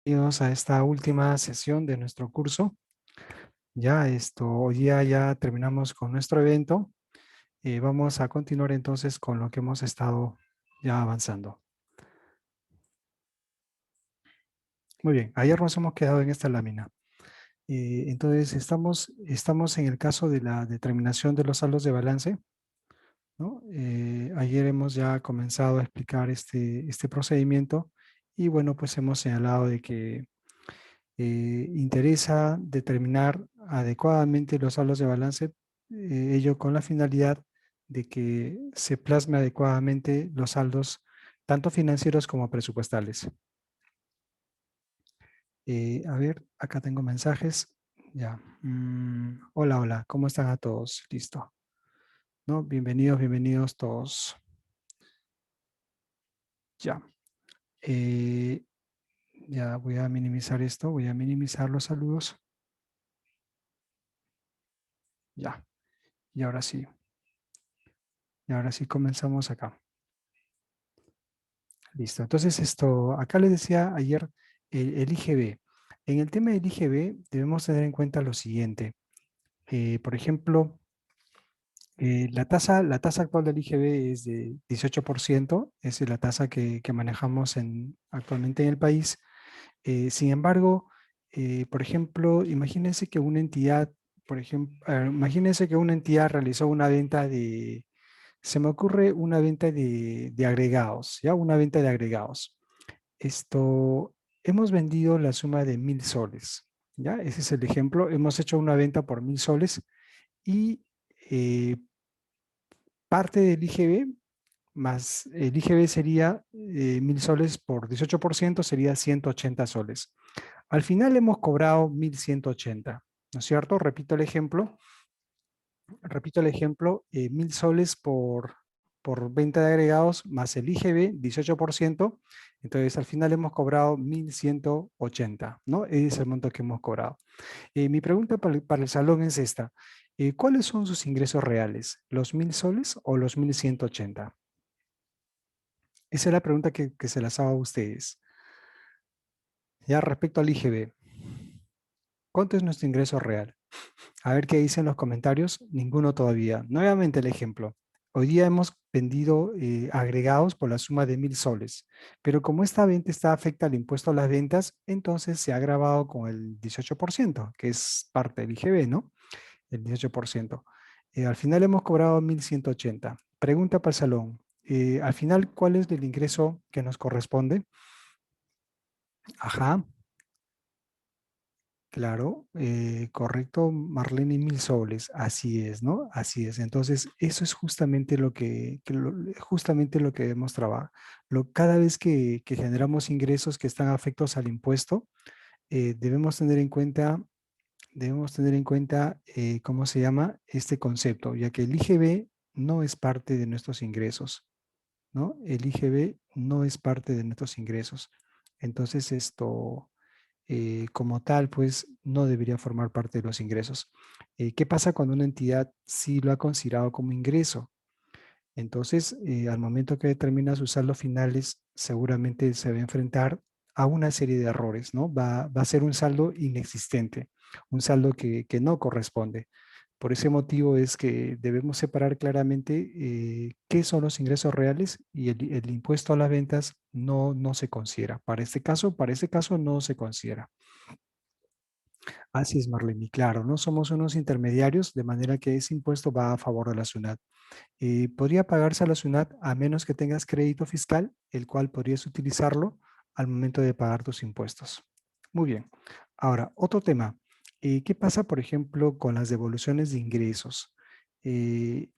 Bienvenidos a esta última sesión de nuestro curso. Hoy día ya terminamos con nuestro evento. Vamos a continuar entonces con lo que hemos estado ya avanzando. Muy bien, ayer nos hemos quedado en esta lámina. Entonces estamos en el caso de la determinación de los saldos de balance, ¿no? Ayer hemos ya comenzado a explicar este procedimiento y bueno, pues hemos señalado de que interesa determinar adecuadamente los saldos de balance, ello con la finalidad de que se plasme adecuadamente los saldos tanto financieros como presupuestales. A ver, acá tengo mensajes. Ya. Hola, hola, ¿cómo están a todos? Listo. ¿No? Bienvenidos, bienvenidos todos. Ya. Eh, ya voy a minimizar esto, voy a minimizar los saludos. Ya. Y ahora sí. Y ahora sí comenzamos acá. Listo. Entonces, acá les decía ayer el IGB. En el tema del IGB debemos tener en cuenta lo siguiente. Por ejemplo, la tasa actual del IGB es de 18%, esa es la tasa que manejamos actualmente en el país. Sin embargo, por ejemplo, imagínense que una entidad, imagínense que una entidad realizó una venta se me ocurre una venta de agregados, ¿ya? Una venta de agregados. Hemos vendido la suma de 1.000 soles, ¿ya? Ese es el ejemplo. Hemos hecho una venta por 1.000 soles y eh, parte del IGB más el IGB sería 1.000 soles por 18%, sería 180 soles. Al final hemos cobrado 1.180, ¿no es cierto? Repito el ejemplo, 1.000 soles por venta de agregados más el IGB, 18%. Entonces, al final hemos cobrado 1.180, ¿no? Ese es el monto que hemos cobrado. Mi pregunta para el salón es esta. ¿Cuáles son sus ingresos reales? ¿Los 1.000 soles o los 1.180? Esa es la pregunta que se las hago a ustedes. Ya respecto al IGB, ¿cuánto es nuestro ingreso real? A ver qué dicen los comentarios. Ninguno todavía. Nuevamente el ejemplo. Hoy día hemos vendido agregados por la suma de 1.000 soles, pero como esta venta está afecta al impuesto a las ventas, entonces se ha agravado con el 18%, que es parte del IGB, ¿no? El 18%. Al final hemos cobrado 1.180. Pregunta para el salón. Al final, ¿cuál es el ingreso que nos corresponde? Ajá. Claro, correcto, Marlene, 1.000 soles, así es, ¿no? Así es. Entonces, eso es justamente justamente lo que debemos trabajar. Cada vez que generamos ingresos que están afectos al impuesto, debemos tener en cuenta, ¿cómo se llama? Este concepto, ya que el IGB no es parte de nuestros ingresos, ¿no? El IGB no es parte de nuestros ingresos. Entonces, como tal, pues no debería formar parte de los ingresos. ¿Qué pasa cuando una entidad sí lo ha considerado como ingreso? Entonces, al momento que determina sus saldos finales, seguramente se va a enfrentar a una serie de errores, ¿no? Va a ser un saldo inexistente, un saldo que no corresponde. Por ese motivo es que debemos separar claramente qué son los ingresos reales y el impuesto a las ventas no se considera. Para este caso no se considera. Así es, Marlene, claro, no somos unos intermediarios, de manera que ese impuesto va a favor de la SUNAT. Podría pagarse a la SUNAT a menos que tengas crédito fiscal, el cual podrías utilizarlo al momento de pagar tus impuestos. Muy bien. Ahora, otro tema. ¿Qué pasa, por ejemplo, con las devoluciones de ingresos? Eh,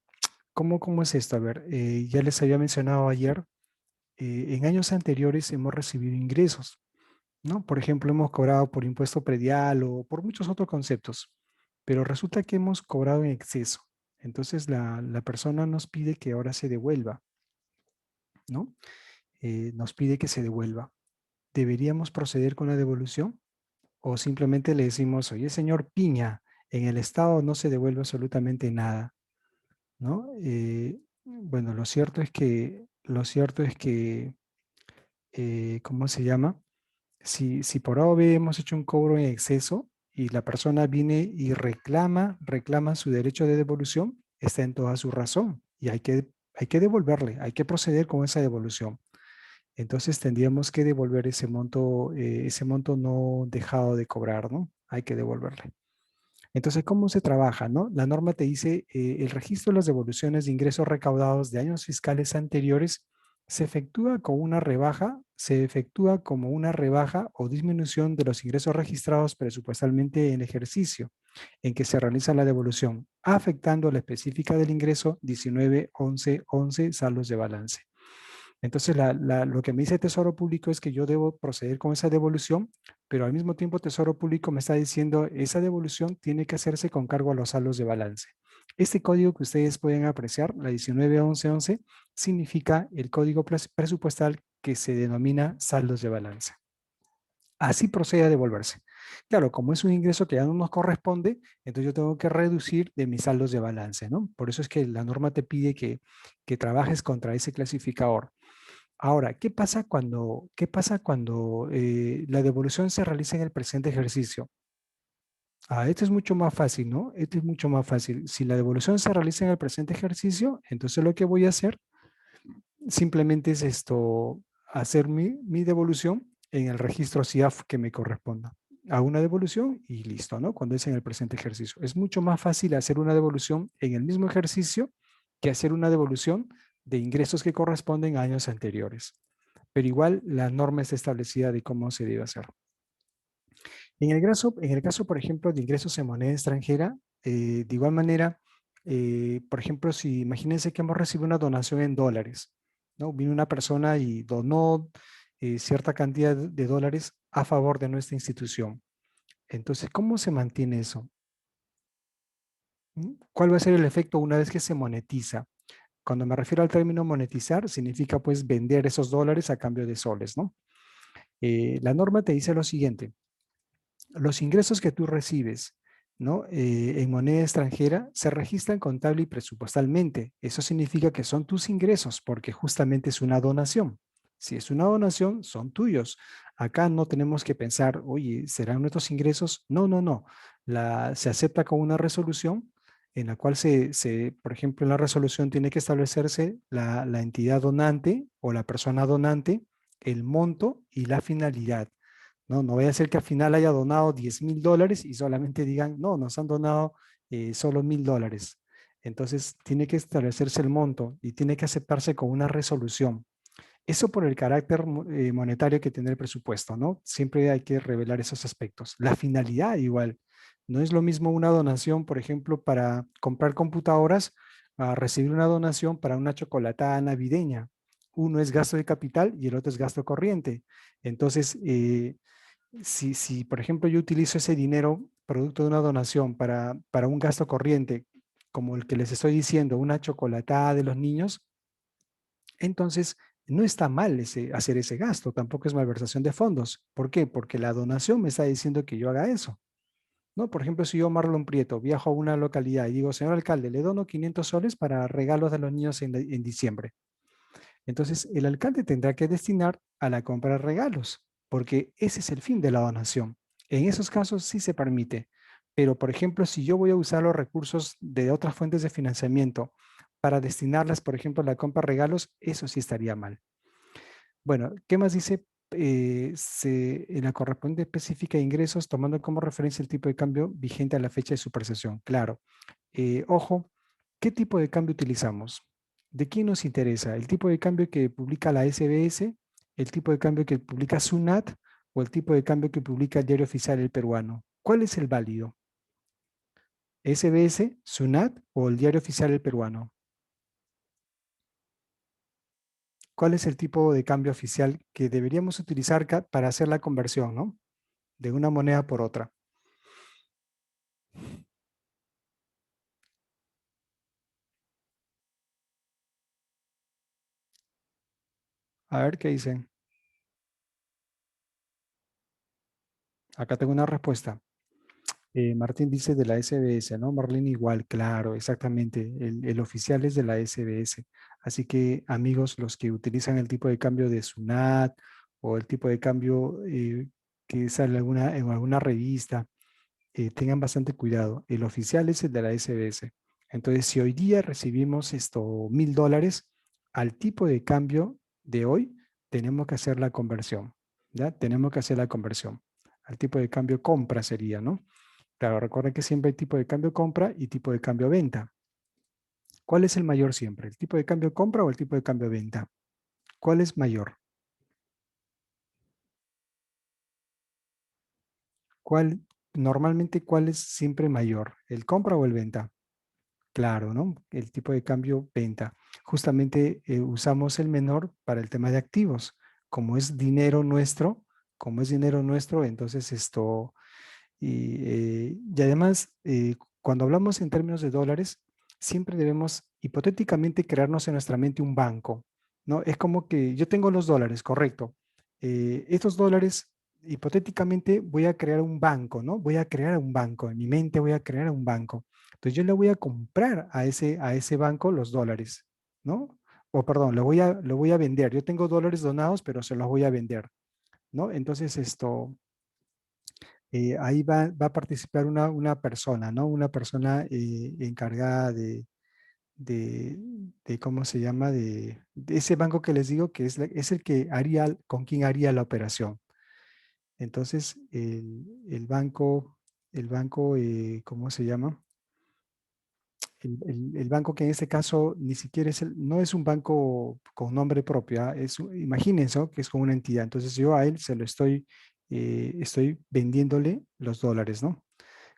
¿Cómo es esto? A ver, ya les había mencionado ayer, en años anteriores hemos recibido ingresos, ¿no? Por ejemplo, hemos cobrado por impuesto predial o por muchos otros conceptos, pero resulta que hemos cobrado en exceso. Entonces la persona nos pide que ahora se devuelva, ¿no? Nos pide que se devuelva. ¿Deberíamos proceder con la devolución? ¿O simplemente le decimos, oye, señor Piña, en el Estado no se devuelve absolutamente nada, ¿no? Bueno, lo cierto es que, ¿cómo se llama? Si por A o B hemos hecho un cobro en exceso y la persona viene y reclama su derecho de devolución, está en toda su razón y hay que devolverle, hay que proceder con esa devolución. Entonces tendríamos que devolver ese monto no dejado de cobrar, ¿no? Hay que devolverle. Entonces, ¿cómo se trabaja, no? La norma te dice, el registro de las devoluciones de ingresos recaudados de años fiscales anteriores se efectúa como una rebaja o disminución de los ingresos registrados presupuestalmente en ejercicio en que se realiza la devolución, afectando la específica del ingreso 19.11.11 saldos de balance. Entonces, lo que me dice Tesoro Público es que yo debo proceder con esa devolución, pero al mismo tiempo Tesoro Público me está diciendo esa devolución tiene que hacerse con cargo a los saldos de balance. Este código que ustedes pueden apreciar, la 19.11.11, significa el código presupuestal que se denomina saldos de balance. Así procede a devolverse. Claro, como es un ingreso que ya no nos corresponde, entonces yo tengo que reducir de mis saldos de balance, ¿no? Por eso es que la norma te pide que trabajes contra ese clasificador. Ahora, ¿qué pasa cuando la devolución se realiza en el presente ejercicio? Esto es mucho más fácil, ¿no? Esto es mucho más fácil. Si la devolución se realiza en el presente ejercicio, entonces lo que voy a hacer simplemente es hacer mi devolución en el registro CIAF que me corresponda. Hago una devolución y listo, ¿no? Cuando es en el presente ejercicio. Es mucho más fácil hacer una devolución en el mismo ejercicio que hacer una devolución de ingresos que corresponden a años anteriores. Pero igual la norma está establecida de cómo se debe hacer. En el caso, por ejemplo, de ingresos en moneda extranjera, de igual manera, por ejemplo, si imagínense que hemos recibido una donación en dólares, ¿no? Vino una persona y donó cierta cantidad de dólares a favor de nuestra institución. Entonces, ¿cómo se mantiene eso? ¿Cuál va a ser el efecto una vez que se monetiza? Cuando me refiero al término monetizar, significa pues vender esos dólares a cambio de soles, ¿no? La norma te dice lo siguiente: los ingresos que tú recibes, ¿no? En moneda extranjera se registran contable y presupuestalmente. Eso significa que son tus ingresos porque justamente es una donación. Si es una donación, son tuyos. Acá no tenemos que pensar, oye, ¿serán nuestros ingresos? No, no, no. Se acepta con una resolución en la cual por ejemplo, en la resolución tiene que establecerse la entidad donante o la persona donante, el monto y la finalidad. No, no vaya a ser que al final haya donado $10,000 y solamente digan, no, nos han donado solo $1,000. Entonces tiene que establecerse el monto y tiene que aceptarse con una resolución. Eso por el carácter monetario que tiene el presupuesto, ¿no? Siempre hay que revelar esos aspectos. La finalidad igual. No es lo mismo una donación, por ejemplo, para comprar computadoras, a recibir una donación para una chocolatada navideña. Uno es gasto de capital y el otro es gasto corriente. Entonces, si, por ejemplo, yo utilizo ese dinero producto de una donación para un gasto corriente, como el que les estoy diciendo, una chocolatada de los niños, entonces no está mal hacer ese gasto, tampoco es malversación de fondos. ¿Por qué? Porque la donación me está diciendo que yo haga eso. ¿No? Por ejemplo, si yo, Marlon Prieto, viajo a una localidad y digo, señor alcalde, le dono 500 soles para regalos de los niños en diciembre. Entonces, el alcalde tendrá que destinar a la compra de regalos, porque ese es el fin de la donación. En esos casos sí se permite, pero por ejemplo, si yo voy a usar los recursos de otras fuentes de financiamiento para destinarlas, por ejemplo, a la compra de regalos, eso sí estaría mal. Bueno, ¿qué más dice? En la correspondiente específica de ingresos, tomando como referencia el tipo de cambio vigente a la fecha de su percepción. Claro. Ojo, ¿qué tipo de cambio utilizamos? ¿De quién nos interesa? ¿El tipo de cambio que publica la SBS? ¿El tipo de cambio que publica SUNAT? ¿O el tipo de cambio que publica el diario oficial El Peruano? ¿Cuál es el válido? ¿SBS, SUNAT o el diario oficial El Peruano? ¿Cuál es el tipo de cambio oficial que deberíamos utilizar para hacer la conversión, ¿no? De una moneda por otra? A ver qué dicen. Acá tengo una respuesta. Martín dice de la SBS, ¿no? Marlene igual, claro, exactamente. El oficial es de la SBS. Así que, amigos, los que utilizan el tipo de cambio de SUNAT o el tipo de cambio que sale en alguna revista, tengan bastante cuidado. El oficial es el de la SBS. Entonces, si hoy día recibimos esto $1000, al tipo de cambio de hoy, tenemos que hacer la conversión. ¿Ya? Tenemos que hacer la conversión. Al tipo de cambio compra sería, ¿no? Claro, recuerden que siempre hay tipo de cambio compra y tipo de cambio venta. ¿Cuál es el mayor siempre? ¿El tipo de cambio compra o el tipo de cambio venta? ¿Cuál es mayor? ¿Cuál, normalmente, cuál es siempre mayor? ¿El compra o el venta? Claro, ¿no? El tipo de cambio venta. Justamente usamos el menor para el tema de activos. Como es dinero nuestro, como es dinero nuestro, entonces esto, y además, cuando hablamos en términos de dólares, siempre debemos hipotéticamente crearnos en nuestra mente un banco, ¿no? Es como que yo tengo los dólares, correcto. Estos dólares, hipotéticamente, voy a crear un banco, ¿no? Voy a crear un banco, en mi mente voy a crear un banco. Entonces yo le voy a comprar a ese banco los dólares, ¿no? O perdón, lo voy a vender. Yo tengo dólares donados, pero se los voy a vender, ¿no? Entonces esto, ahí va a participar una persona, ¿no? Una persona encargada de, ¿cómo se llama? De ese banco que les digo que es, es el que haría, con quien haría la operación. Entonces, el banco, ¿cómo se llama? El banco que en este caso ni siquiera es, no es un banco con nombre propio, ¿ah? Imagínense, ¿no? Que es como una entidad. Entonces yo a él se lo estoy vendiéndole los dólares, ¿no?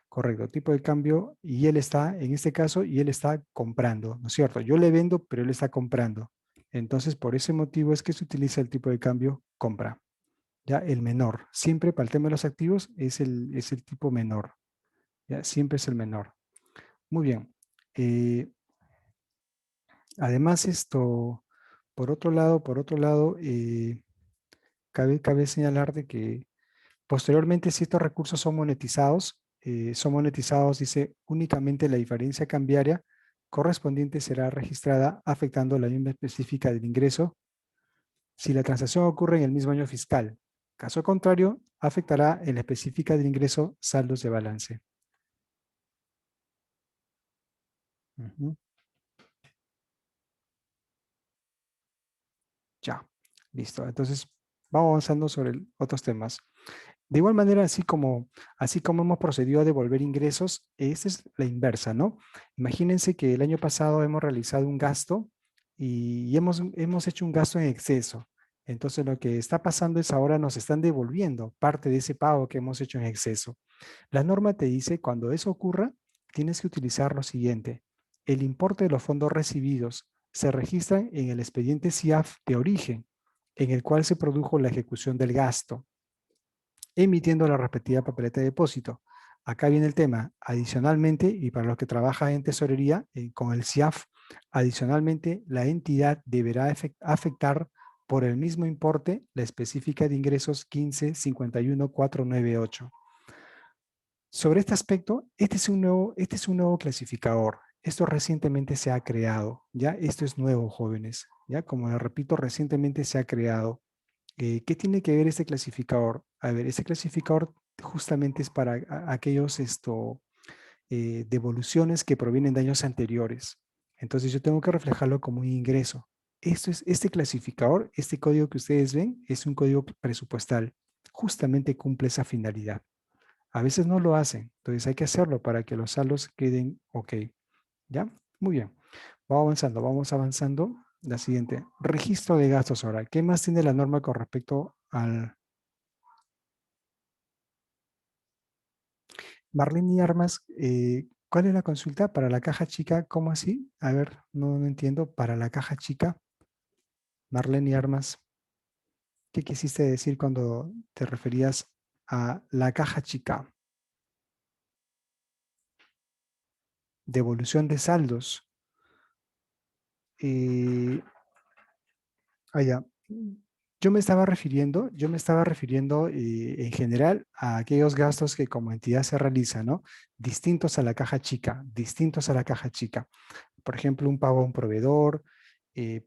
Correcto, tipo de cambio, y él está, en este caso, y él está comprando, ¿no es cierto? Yo le vendo, pero él está comprando. Entonces, por ese motivo es que se utiliza el tipo de cambio compra, ya el menor. Siempre para el tema de los activos es el tipo menor, ya siempre es el menor. Muy bien. Eh, Además, esto, por otro lado, cabe señalar de que posteriormente, si estos recursos son monetizados, dice, únicamente la diferencia cambiaria correspondiente será registrada afectando la misma específica del ingreso si la transacción ocurre en el mismo año fiscal. Caso contrario, afectará en la específica del ingreso saldos de balance. Ujú. Ya, listo. Entonces, vamos avanzando sobre otros temas. De igual manera, así como hemos procedido a devolver ingresos, esta es la inversa, ¿no? Imagínense que el año pasado hemos realizado un gasto y hemos hecho un gasto en exceso. Entonces, lo que está pasando es ahora nos están devolviendo parte de ese pago que hemos hecho en exceso. La norma te dice, cuando eso ocurra, tienes que utilizar lo siguiente. El importe de los fondos recibidos se registran en el expediente CIAF de origen, en el cual se produjo la ejecución del gasto emitiendo la respectiva papeleta de depósito. Acá viene el tema. Adicionalmente, y para los que trabajan en tesorería, con el CIAF, adicionalmente, la entidad deberá afectar por el mismo importe la específica de ingresos 15-51-498. Sobre este aspecto, este es un nuevo clasificador. Esto recientemente se ha creado, ¿ya? Esto es nuevo, jóvenes, ¿ya? Como les repito, recientemente se ha creado. ¿Qué tiene que ver este clasificador? A ver, este clasificador justamente es para aquellos devoluciones que provienen de años anteriores. Entonces yo tengo que reflejarlo como un ingreso. Este clasificador, este código que ustedes ven, es un código presupuestal. Justamente cumple esa finalidad. A veces no lo hacen, entonces hay que hacerlo para que los saldos queden ok. ¿Ya? Muy bien. Vamos avanzando. La siguiente, registro de gastos ahora. ¿Qué más tiene la norma con respecto al... Marlene y Armas, ¿cuál es la consulta para la caja chica? ¿Cómo así? A ver, no entiendo. Para la caja chica, Marlene y Armas, ¿qué quisiste decir cuando te referías a la caja chica? Devolución de saldos. Eh, ya. Yo me estaba refiriendo en general a aquellos gastos que como entidad se realizan, ¿no? Distintos a la caja chica, distintos a la caja chica. Por ejemplo, un pago a un proveedor,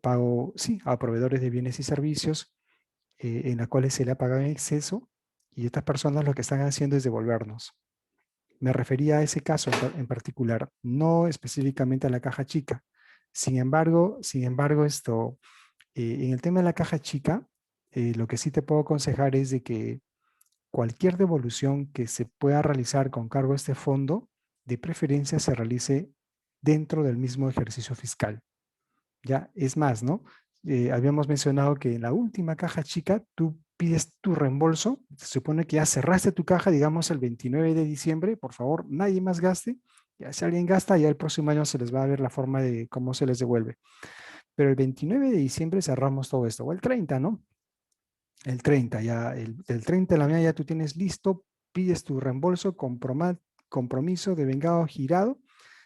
pago, sí, a proveedores de bienes y servicios, en la cuales se le ha pagado en exceso y estas personas lo que están haciendo es devolvernos. Me refería a ese caso en particular, no específicamente a la caja chica. Sin embargo, en el tema de la caja chica, lo que sí te puedo aconsejar es de que cualquier devolución que se pueda realizar con cargo a este fondo, de preferencia se realice dentro del mismo ejercicio fiscal. Ya, es más, ¿no? Habíamos mencionado que en la última caja chica tú pides tu reembolso. Se supone que ya cerraste tu caja, digamos, el 29 de diciembre. Por favor, nadie más gaste. Ya, si alguien gasta, ya el próximo año se les va a ver la forma de cómo se les devuelve. Pero el 29 de diciembre cerramos todo esto, o el 30, ¿no? El 30, ya, el 30 de la mañana ya tú tienes listo, pides tu reembolso, compromiso de vengado girado,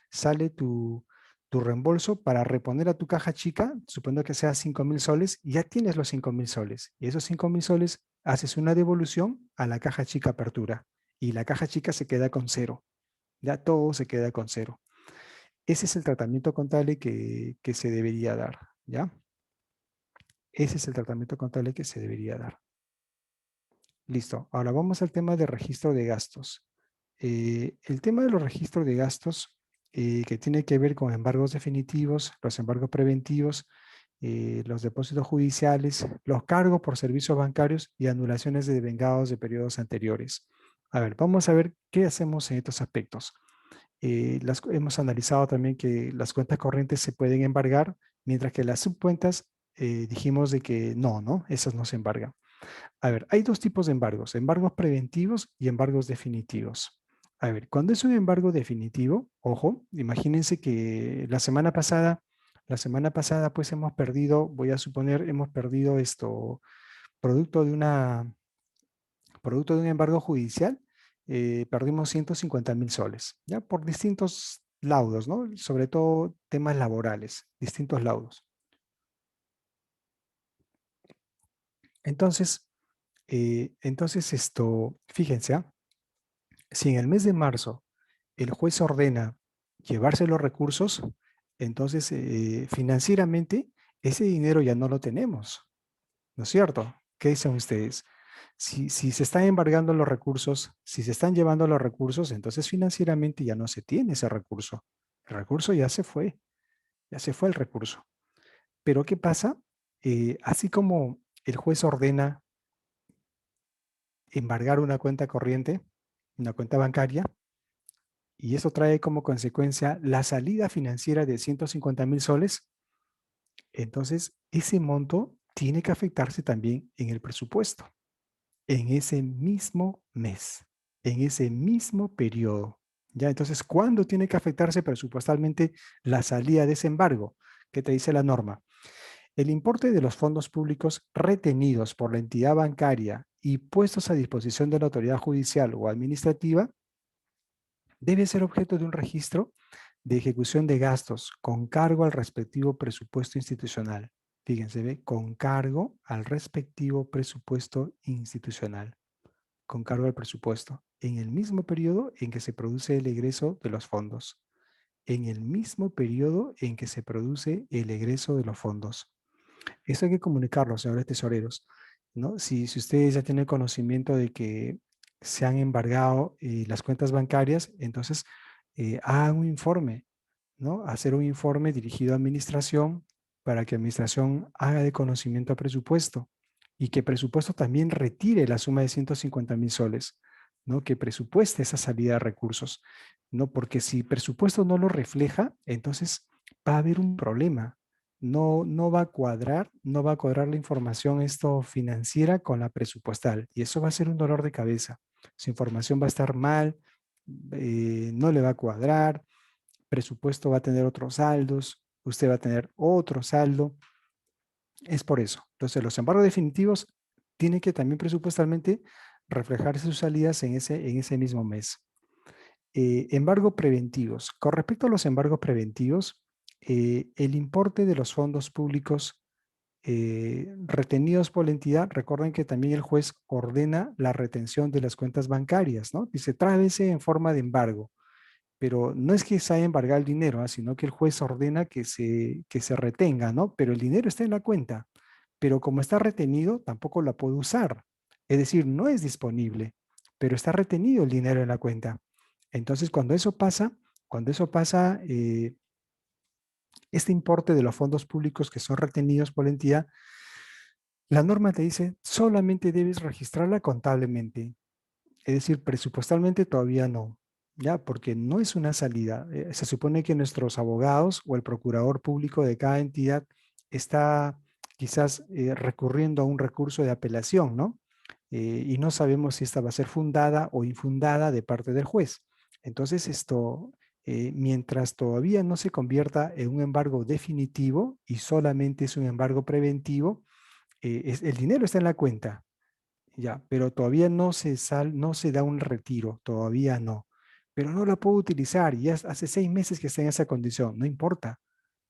sale tu reembolso para reponer a tu caja chica, suponiendo que sea 5.000 soles, y ya tienes los 5.000 soles. Y esos 5.000 soles haces una devolución a la caja chica apertura, y la caja chica se queda con cero. Ya todo se queda con cero. Ese es el tratamiento contable que se debería dar, ¿ya? Ese es el tratamiento contable que se debería dar. Listo. Ahora vamos al tema de registro de gastos. El tema de los registros de gastos que tiene que ver con embargos definitivos, los embargos preventivos, los depósitos judiciales, los cargos por servicios bancarios y anulaciones de vengados de periodos anteriores. A ver, vamos a ver qué hacemos en estos aspectos. Hemos analizado también que las cuentas corrientes se pueden embargar, mientras que las subcuentas dijimos de que no, ¿no? Esas no se embargan. A ver, hay dos tipos de embargos, embargos preventivos y embargos definitivos. A ver, cuando es un embargo definitivo, ojo, imagínense que la semana pasada pues hemos perdido, voy a suponer, hemos perdido esto, producto de un embargo judicial, perdimos 150.000 soles, ¿ya? Por distintos laudos, ¿no? Sobre todo temas laborales, distintos laudos. Entonces, fíjense, ¿ah? Si en el mes de marzo el juez ordena llevarse los recursos, entonces financieramente ese dinero ya no lo tenemos, ¿no es cierto? ¿Qué dicen ustedes? Si se están embargando los recursos, si se están llevando los recursos, entonces financieramente ya no se tiene ese recurso. El recurso ya se fue el recurso. Pero ¿qué pasa? Así como el juez ordena embargar una cuenta corriente, una cuenta bancaria, y eso trae como consecuencia la salida financiera de 150.000 soles, entonces ese monto tiene que afectarse también en el presupuesto, en ese mismo mes, en ese mismo periodo. ¿Ya? Entonces, ¿cuándo tiene que afectarse presupuestalmente la salida de ese embargo? ¿Qué te dice la norma? El importe de los fondos públicos retenidos por la entidad bancaria y puestos a disposición de la autoridad judicial o administrativa debe ser objeto de un registro de ejecución de gastos con cargo al respectivo presupuesto institucional. Fíjense, ¿ve? Con cargo al respectivo presupuesto institucional. Con cargo al presupuesto. En el mismo periodo en que se produce el egreso de los fondos. En el mismo periodo en que se produce el egreso de los fondos. Esto hay que comunicarlo, señores tesoreros, ¿no? Si ustedes ya tienen conocimiento de que se han embargado las cuentas bancarias, entonces hagan un informe, ¿no? Hacer un informe dirigido a administración para que administración haga de conocimiento a presupuesto y que presupuesto también retire la suma de 150.000 soles, ¿no? Que presupueste esa salida de recursos, ¿no? Porque si presupuesto no lo refleja, entonces va a haber un problema. No va a cuadrar, no va a cuadrar la información esto financiera con la presupuestal y eso va a ser un dolor de cabeza. Su información va a estar mal, no le va a cuadrar, presupuesto va a tener otros saldos, usted va a tener otro saldo. Es por eso. Entonces, los embargos definitivos tienen que también presupuestalmente reflejarse sus salidas en ese mismo mes. Embargos preventivos. Con respecto a los embargos preventivos, el importe de los fondos públicos retenidos por la entidad, recuerden que también el juez ordena la retención de las cuentas bancarias, ¿no? Dice, trábese en forma de embargo, pero no es que se haya embargado el dinero, ¿ah? Sino que el juez ordena que se retenga, ¿no? Pero el dinero está en la cuenta, pero como está retenido, tampoco la puede usar. Es decir, no es disponible, pero está retenido el dinero en la cuenta. Entonces, cuando eso pasa, este importe de los fondos públicos que son retenidos por la entidad, la norma te dice solamente debes registrarla contablemente. Es decir, presupuestalmente todavía no, ¿ya? Porque no es una salida. Se supone que nuestros abogados o el procurador público de cada entidad está quizás recurriendo a un recurso de apelación, ¿no? Y no sabemos si esta va a ser fundada o infundada de parte del juez. Entonces, esto, mientras todavía no se convierta en un embargo definitivo y solamente es un embargo preventivo, el dinero está en la cuenta, ya, pero todavía no se da un retiro, todavía no. Pero no la puedo utilizar, ya hace 6 meses que está en esa condición, no importa.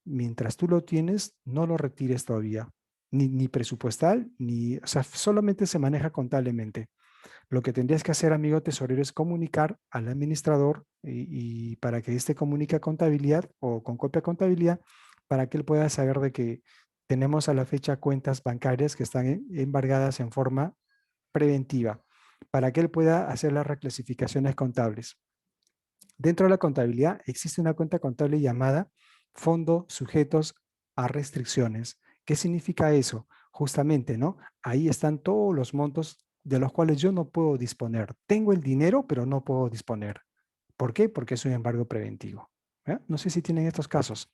Mientras tú lo tienes, no lo retires todavía, ni presupuestal, ni, o sea, solamente se maneja contablemente. Lo que tendrías que hacer, amigo tesorero, es comunicar al administrador y para que éste comunique a contabilidad o con copia a contabilidad para que él pueda saber de que tenemos a la fecha cuentas bancarias que están embargadas en forma preventiva, para que él pueda hacer las reclasificaciones contables. Dentro de la contabilidad existe una cuenta contable llamada Fondo Sujetos a Restricciones. ¿Qué significa eso? Justamente, ¿no? Ahí están todos los montos de los cuales yo no puedo disponer. Tengo el dinero, pero no puedo disponer. ¿Por qué? Porque es un embargo preventivo. ¿Ya? No sé si tienen estos casos.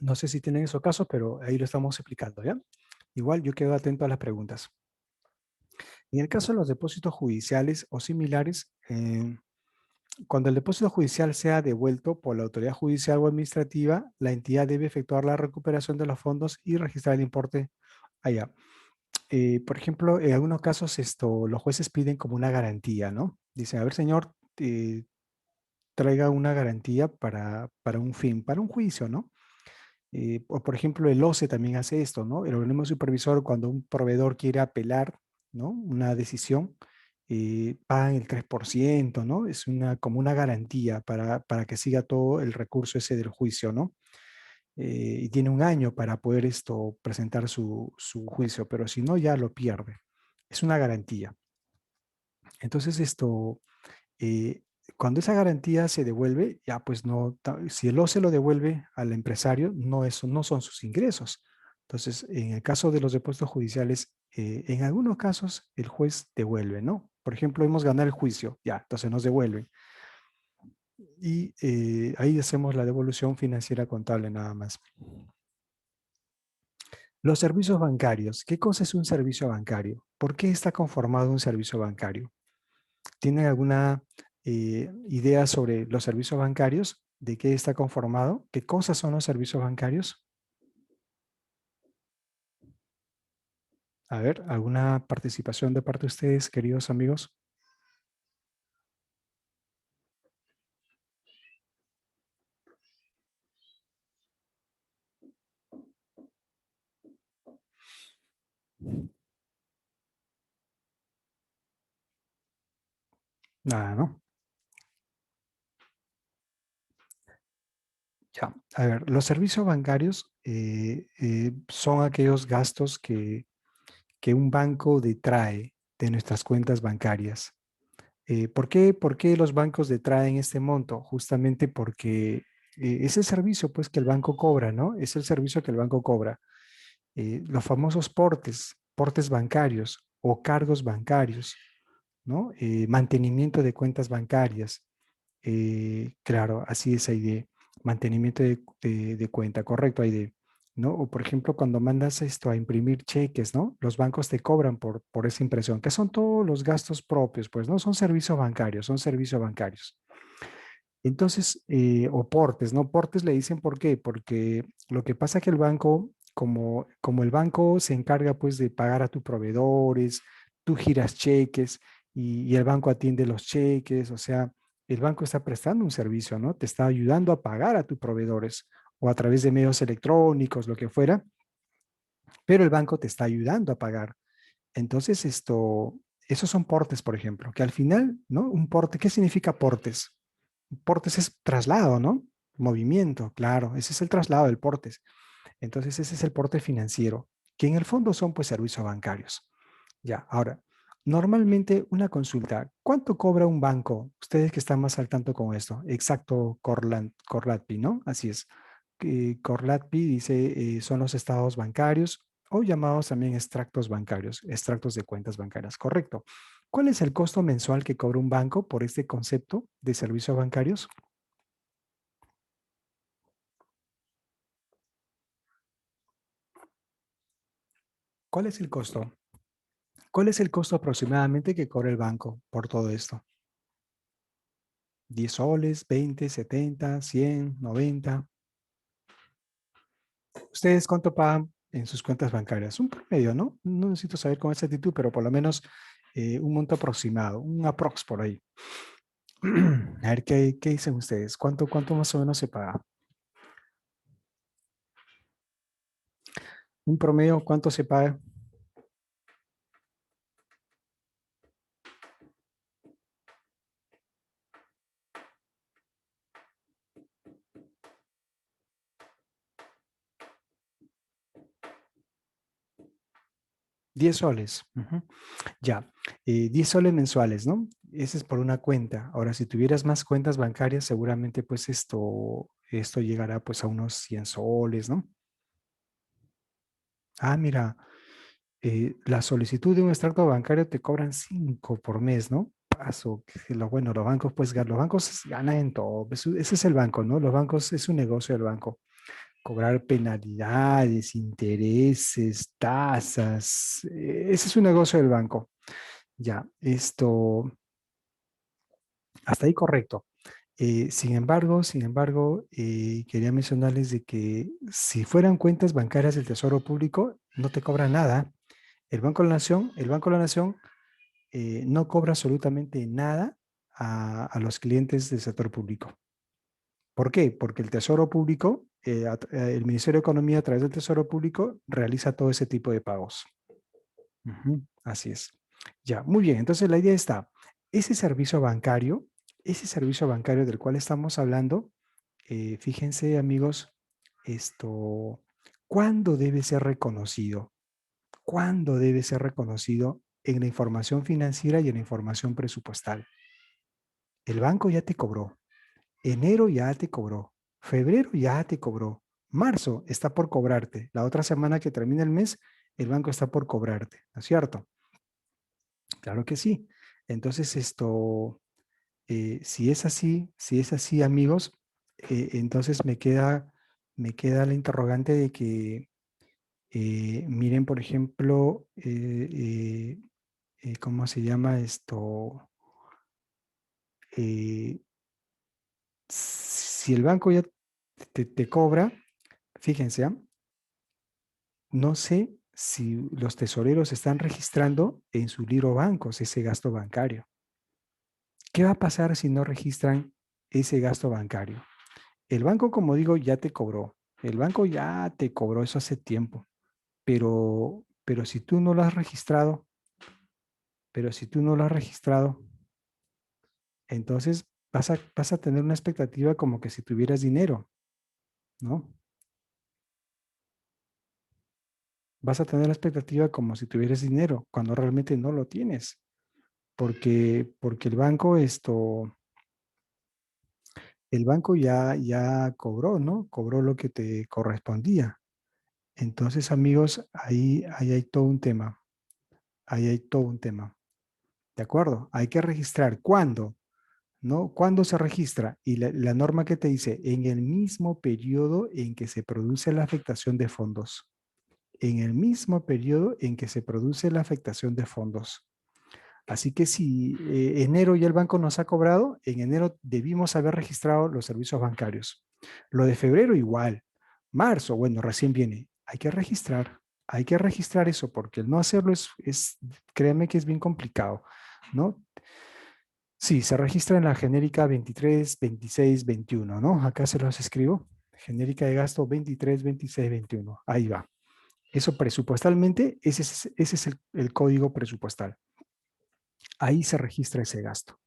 No sé si tienen esos casos, pero ahí lo estamos explicando, ¿ya? Igual yo quedo atento a las preguntas. En el caso de los depósitos judiciales o similares, cuando el depósito judicial sea devuelto por la autoridad judicial o administrativa, la entidad debe efectuar la recuperación de los fondos y registrar el importe allá. Por ejemplo, en algunos casos los jueces piden como una garantía, ¿no? Dicen, a ver, señor, traiga una garantía para un fin, para un juicio, ¿no? O por ejemplo, el OCE también hace esto, ¿no? El organismo supervisor, cuando un proveedor quiere apelar, ¿no? Una decisión, pagan el 3%, ¿no? Es como una garantía para que siga todo el recurso ese del juicio, ¿no? Y tiene un año para poder presentar su juicio, pero si no, ya lo pierde. Es una garantía. Entonces, eh, cuando esa garantía se devuelve, ya pues no, si el OCE lo devuelve al empresario, no son sus ingresos. Entonces, en el caso de los depósitos judiciales, en algunos casos el juez devuelve, ¿no? Por ejemplo, hemos ganado el juicio, ya, entonces nos devuelven. Y ahí hacemos la devolución financiera contable nada más. Los servicios bancarios. ¿Qué cosa es un servicio bancario? ¿Por qué está conformado un servicio bancario? ¿Tienen alguna idea sobre los servicios bancarios? ¿De qué está conformado? ¿Qué cosas son los servicios bancarios? A ver, ¿alguna participación de parte de ustedes, queridos amigos? Nada, ¿no? Ya. A ver, los servicios bancarios son aquellos gastos que un banco detrae de nuestras cuentas bancarias. Por qué los bancos detraen este monto? Justamente porque es el servicio pues, que el banco cobra, ¿no? Es el servicio que el banco cobra. Los famosos portes bancarios o cargos bancarios, ¿no? Mantenimiento de cuentas bancarias. Claro, así es Aide. Mantenimiento de cuenta, correcto, Aide. ¿No? O por ejemplo, cuando mandas esto a imprimir cheques, ¿no? Los bancos te cobran por esa impresión, que son todos los gastos propios, pues no son servicios bancarios, son servicios bancarios. Entonces, o portes, ¿no? Portes le dicen por qué, porque lo que pasa es que el banco, como el banco se encarga pues de pagar a tus proveedores, tú giras cheques y el banco atiende los cheques, o sea, el banco está prestando un servicio, ¿no? Te está ayudando a pagar a tus proveedores o a través de medios electrónicos, lo que fuera, pero el banco te está ayudando a pagar. Entonces, esos son portes, por ejemplo, que al final, ¿no? Un porte, ¿qué significa portes? Portes es traslado, ¿no? Movimiento, claro, ese es el traslado del portes. Entonces ese es el porte financiero, que en el fondo son pues servicios bancarios. Ya, ahora, normalmente una consulta, ¿cuánto cobra un banco? Ustedes que están más al tanto con esto. Exacto, Corlatpi, ¿no? Así es. Corlatpi dice, son los estados bancarios o llamados también extractos bancarios, extractos de cuentas bancarias. Correcto. ¿Cuál es el costo mensual que cobra un banco por este concepto de servicios bancarios? ¿Cuál es el costo? ¿Cuál es el costo aproximadamente que cobra el banco por todo esto? 10 soles, 20, 70, 100, 90. ¿Ustedes cuánto pagan en sus cuentas bancarias? Un promedio, ¿no? No necesito saber con exactitud, pero por lo menos un monto aproximado, un aprox por ahí. A ver, ¿qué dicen ustedes? ¿Cuánto más o menos se paga? Un promedio, ¿cuánto se paga? 10 soles. Ujú. Ya, 10 soles mensuales, ¿no? Ese es por una cuenta. Ahora, si tuvieras más cuentas bancarias, seguramente pues esto llegará pues a unos 100 soles, ¿no? Ah, mira, la solicitud de un extracto bancario te cobran 5 por mes, ¿no? Paso, bueno, los bancos pues los bancos ganan en todo. Ese es el banco, ¿no? Los bancos es un negocio del banco. Cobrar penalidades, intereses, tasas, ese es un negocio del banco. Ya, hasta ahí correcto. Sin embargo, quería mencionarles de que si fueran cuentas bancarias del Tesoro Público, no te cobra nada. El Banco de la Nación no cobra absolutamente nada a los clientes del sector público. ¿Por qué? Porque el Tesoro Público, el Ministerio de Economía a través del Tesoro Público realiza todo ese tipo de pagos. Ujú, así es. Ya, muy bien. Entonces la idea está, ese servicio bancario, ese servicio bancario del cual estamos hablando, fíjense amigos, esto, ¿cuándo debe ser reconocido? ¿Cuándo debe ser reconocido en la información financiera y en la información presupuestal? El banco ya te cobró, enero ya te cobró, febrero ya te cobró, marzo está por cobrarte, la otra semana que termina el mes, el banco está por cobrarte, ¿no es cierto? Claro que sí. Entonces, si es así, amigos, entonces me queda la interrogante de que miren, por ejemplo, ¿cómo se llama esto? Eh, si el banco ya te cobra, fíjense, ¿ah? No sé si los tesoreros están registrando en su libro bancos ese gasto bancario. ¿Qué va a pasar si no registran ese gasto bancario? El banco, como digo, ya te cobró. El banco ya te cobró eso hace tiempo. Pero si tú no lo has registrado, entonces vas a tener una expectativa como que si tuvieras dinero, ¿no? Vas a tener la expectativa como si tuvieras dinero, cuando realmente no lo tienes. Porque el banco ya cobró, ¿no? Cobró lo que te correspondía. Entonces, amigos, ahí hay todo un tema. Ahí hay todo un tema. ¿De acuerdo? Hay que registrar. ¿Cuándo? ¿No? ¿Cuándo se registra? Y la norma que te dice, en el mismo periodo en que se produce la afectación de fondos. En el mismo periodo en que se produce la afectación de fondos. Así que si enero ya el banco nos ha cobrado, en enero debimos haber registrado los servicios bancarios. Lo de febrero igual. Marzo, bueno, recién viene. Hay que registrar eso porque el no hacerlo créeme que es bien complicado, ¿no? Sí, se registra en la genérica 23, 26, 21, ¿no? Acá se los escribo. Genérica de gasto 23, 26, 21. Ahí va. Eso presupuestalmente, ese es el código presupuestal. Ahí se registra ese gasto.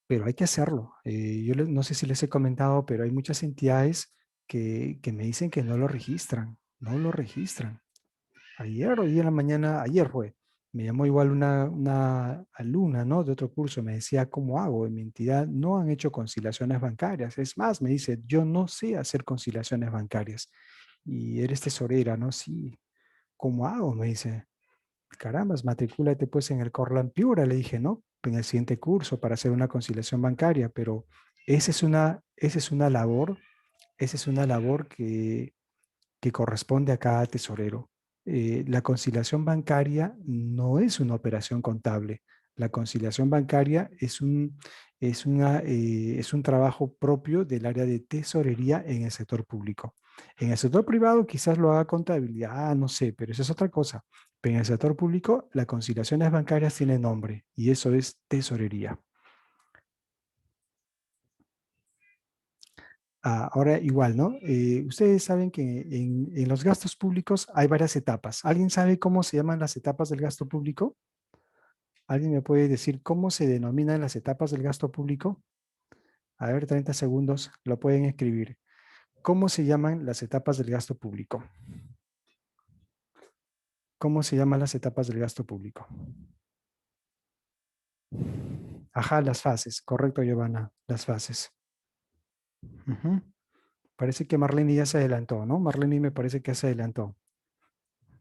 Pero hay que hacerlo. Yo no sé si les he comentado, pero hay muchas entidades que me dicen que no lo registran, no lo registran. Ayer, hoy en la mañana, ayer fue, me llamó igual una alumna, ¿no? De otro curso, me decía, ¿cómo hago? En mi entidad no han hecho conciliaciones bancarias. Es más, me dice, yo no sé hacer conciliaciones bancarias. Y eres tesorera, ¿no? Sí. ¿Cómo hago? Me dice, caramba, matricúlate pues en el Corlan Piura, le dije, ¿no? En el siguiente curso para hacer una conciliación bancaria, pero esa es una labor, esa es una labor que corresponde a cada tesorero. La conciliación bancaria no es una operación contable. La conciliación bancaria es un trabajo propio del área de tesorería en el sector público. En el sector privado quizás lo haga contabilidad, no sé, pero eso es otra cosa. Pero en el sector público, las conciliaciones bancarias tienen nombre y eso es tesorería. Ahora igual, ¿no? Ustedes saben que en los gastos públicos hay varias etapas. ¿Alguien sabe cómo se llaman las etapas del gasto público? ¿Alguien me puede decir cómo se denominan las etapas del gasto público? A ver, 30 segundos, lo pueden escribir. ¿Cómo se llaman las etapas del gasto público? ¿Cómo se llaman las etapas del gasto público? Ajá, las fases. Correcto, Giovanna, las fases. Ujú. Parece que Marlene ya se adelantó, ¿no? Marlene me parece que se adelantó.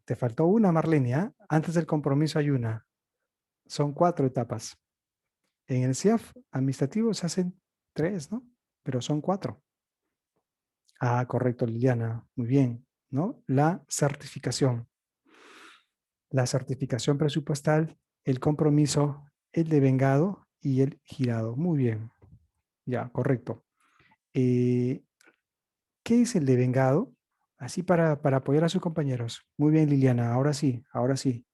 Te faltó una, Marlene, ¿ah? Antes del compromiso hay una. Son 4 etapas. En el CIAF administrativo se hacen 3, ¿no? Pero son 4. Ah, correcto, Liliana. Muy bien, ¿no? La certificación presupuestal, el compromiso, el devengado y el girado. Muy bien, ya, correcto. Eh, ¿Qué es el devengado? Así para apoyar a sus compañeros. Muy bien, Liliana. Ahora sí, ahora sí,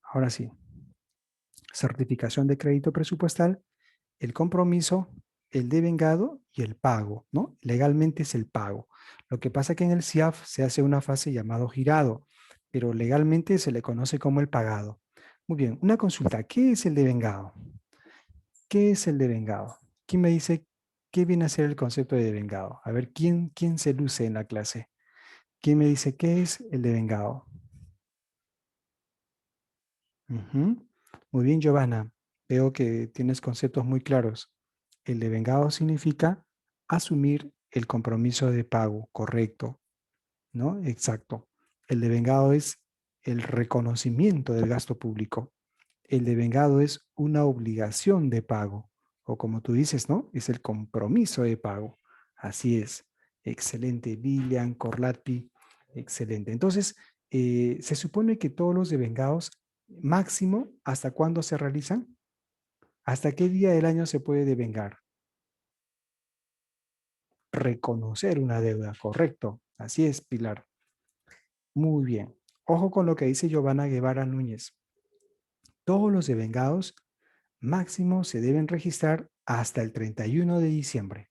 ahora sí. Certificación de crédito presupuestal, el compromiso, el devengado y el pago, ¿no? Legalmente es el pago. Lo que pasa es que en el CIAF se hace una fase llamado girado, pero legalmente se le conoce como el pagado. Muy bien, una consulta. ¿Qué es el devengado? ¿Qué es el devengado? ¿Quién me dice qué viene a ser el concepto de devengado? A ver, ¿quién se luce en la clase? ¿Quién me dice qué es el devengado? Ujú. Muy bien, Giovanna. Veo que tienes conceptos muy claros. El devengado significa asumir el compromiso de pago, correcto, ¿no? Exacto. El devengado es el reconocimiento del gasto público. El devengado es una obligación de pago, o como tú dices, ¿no? Es el compromiso de pago. Así es. Excelente, Lilian, Corlati, excelente. Entonces, se supone que todos los devengados, máximo, ¿hasta cuándo se realizan? ¿Hasta qué día del año se puede devengar? Reconocer una deuda, correcto. Así es, Pilar. Muy bien. Ojo con lo que dice Giovanna Guevara Núñez. Todos los devengados máximo se deben registrar hasta el 31 de diciembre.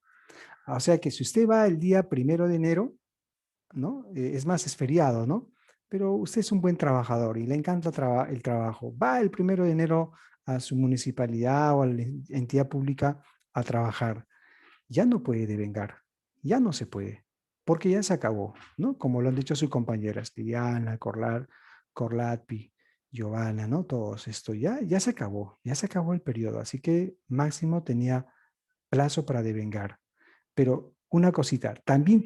O sea que si usted va el día 1 de enero, ¿no? Es más, es feriado, ¿no? Pero usted es un buen trabajador y le encanta el trabajo. Va el 1 de enero a su municipalidad o a la entidad pública a trabajar. Ya no puede devengar, ya no se puede, porque ya se acabó, ¿no? Como lo han dicho sus compañeras, Liliana, Corlatpi, Giovanna, ¿no? Todos esto, ya se acabó el periodo, así que máximo tenía plazo para devengar. Pero una cosita, también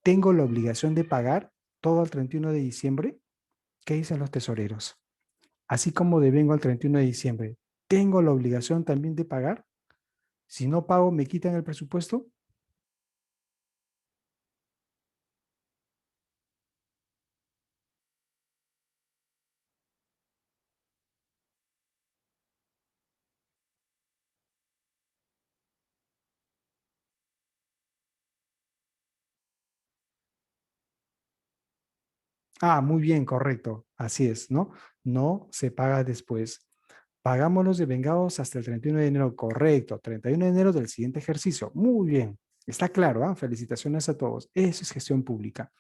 tengo la obligación de pagar todo el 31 de diciembre. ¿Qué dicen los tesoreros? Así como devengo al 31 de diciembre, ¿tengo la obligación también de pagar? Si no pago, ¿me quitan el presupuesto? Ah, muy bien, correcto. Así es, ¿no? No se paga después. Pagamos los devengados hasta el 31 de enero, correcto. 31 de enero del siguiente ejercicio. Muy bien. Está claro, ¿ah? Felicitaciones a todos. Eso es gestión pública.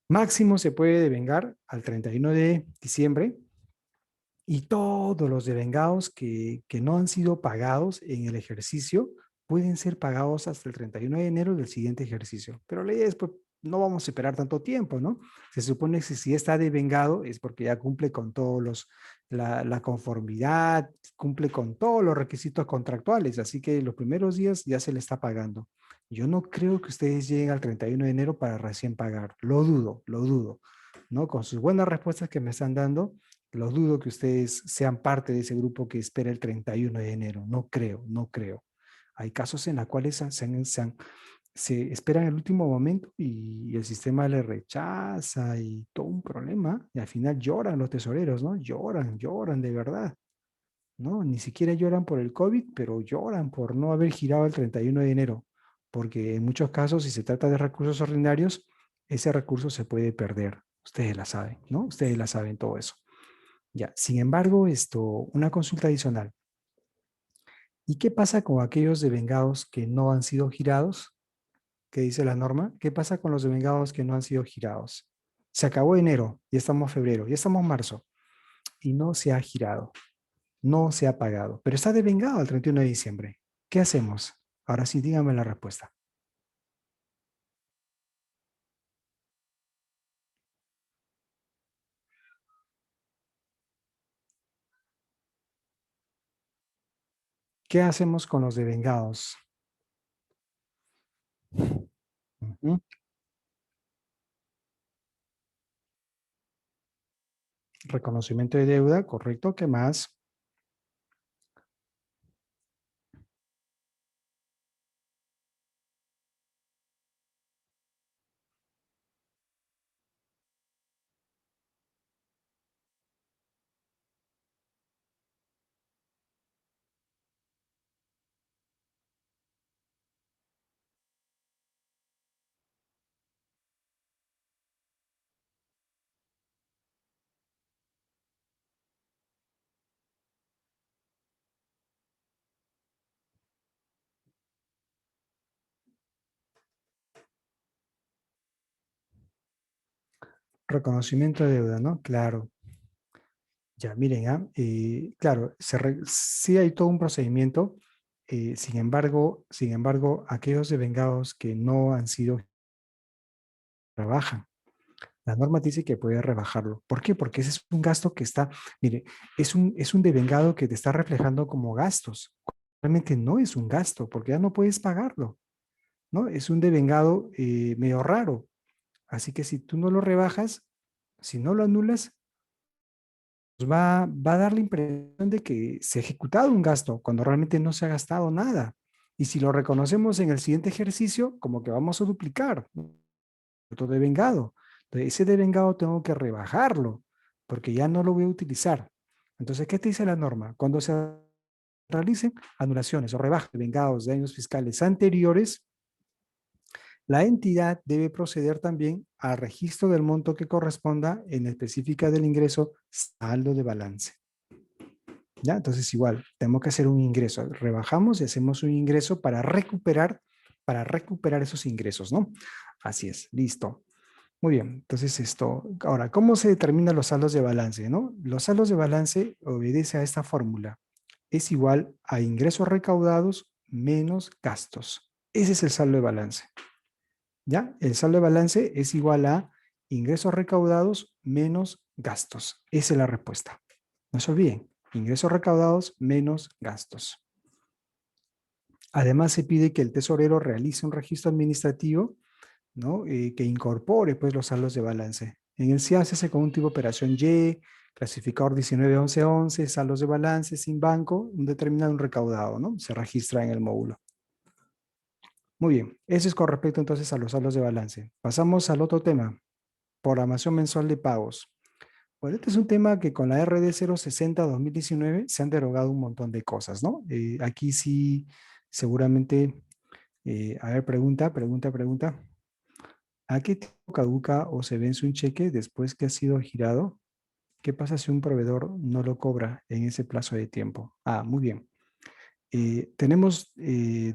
Máximo se puede devengar al 31 de diciembre y todos los devengados que no han sido pagados en el ejercicio pueden ser pagados hasta el 31 de enero del siguiente ejercicio. Pero la idea es, pues, no vamos a esperar tanto tiempo, ¿no? Se supone que si está devengado es porque ya cumple con todos la conformidad, cumple con todos los requisitos contractuales, así que los primeros días ya se le está pagando. Yo no creo que ustedes lleguen al 31 de enero para recién pagar. Lo dudo, ¿no? Con sus buenas respuestas que me están dando, lo dudo que ustedes sean parte de ese grupo que espera el 31 de enero. No creo, no creo. Hay casos en los cuales se esperan el último momento y el sistema le rechaza y todo un problema. Y al final lloran los tesoreros, ¿no? Lloran, lloran de verdad, ¿no? Ni siquiera lloran por el COVID, pero lloran por no haber girado el 31 de enero. Porque en muchos casos, si se trata de recursos ordinarios, ese recurso se puede perder. Ustedes la saben, ¿no? Ustedes la saben todo eso. Ya, sin embargo, una consulta adicional. ¿Y qué pasa con aquellos devengados que no han sido girados? ¿Qué dice la norma? ¿Qué pasa con los devengados que no han sido girados? Se acabó enero, ya estamos febrero, ya estamos marzo y no se ha girado, no se ha pagado, pero está devengado el 31 de diciembre. ¿Qué hacemos? Ahora sí, dígame la respuesta. ¿Qué hacemos con los devengados? Ujú. Reconocimiento de deuda, correcto. ¿Qué más? Reconocimiento de deuda, ¿no? Claro. Ya, miren, claro, sí hay todo un procedimiento, sin embargo, aquellos devengados que no han sido rebajan. La norma dice que puede rebajarlo. ¿Por qué? Porque ese es un gasto que está, mire, es un devengado que te está reflejando como gastos. Realmente no es un gasto, porque ya no puedes pagarlo, ¿no? Es un devengado medio raro. Así que si tú no lo rebajas, si no lo anulas, pues va a dar la impresión de que se ha ejecutado un gasto cuando realmente no se ha gastado nada. Y si lo reconocemos en el siguiente ejercicio, como que vamos a duplicar otro devengado. Entonces, ese devengado tengo que rebajarlo porque ya no lo voy a utilizar. Entonces, ¿qué te dice la norma? Cuando se realicen anulaciones o rebajas de vengados de años fiscales anteriores, la entidad debe proceder también al registro del monto que corresponda en específica del ingreso saldo de balance. ¿Ya? Entonces igual, tenemos que hacer un ingreso. Rebajamos y hacemos un ingreso para recuperar esos ingresos, ¿no? Así es, listo. Muy bien, entonces ahora, ¿cómo se determinan los saldos de balance, no? Los saldos de balance obedece a esta fórmula. Es igual a ingresos recaudados menos gastos. Ese es el saldo de balance, ¿ya? El saldo de balance es igual a ingresos recaudados menos gastos. Esa es la respuesta. No se olviden, ingresos recaudados menos gastos. Además, se pide que el tesorero realice un registro administrativo, ¿no? Que incorpore pues, los saldos de balance. En el SIA se hace con un tipo de operación Y, clasificador 191111, saldos de balance sin banco, un determinado un recaudado, ¿no? Se registra en el módulo. Muy bien, eso es con respecto entonces a los saldos de balance. Pasamos al otro tema, programación mensual de pagos. Bueno, este es un tema que con la RD 060-2019 se han derogado un montón de cosas, ¿no? Aquí sí, seguramente, a ver, pregunta. ¿A qué tiempo caduca o se vence un cheque después que ha sido girado? ¿Qué pasa si un proveedor no lo cobra en ese plazo de tiempo? Ah, muy bien. Tenemos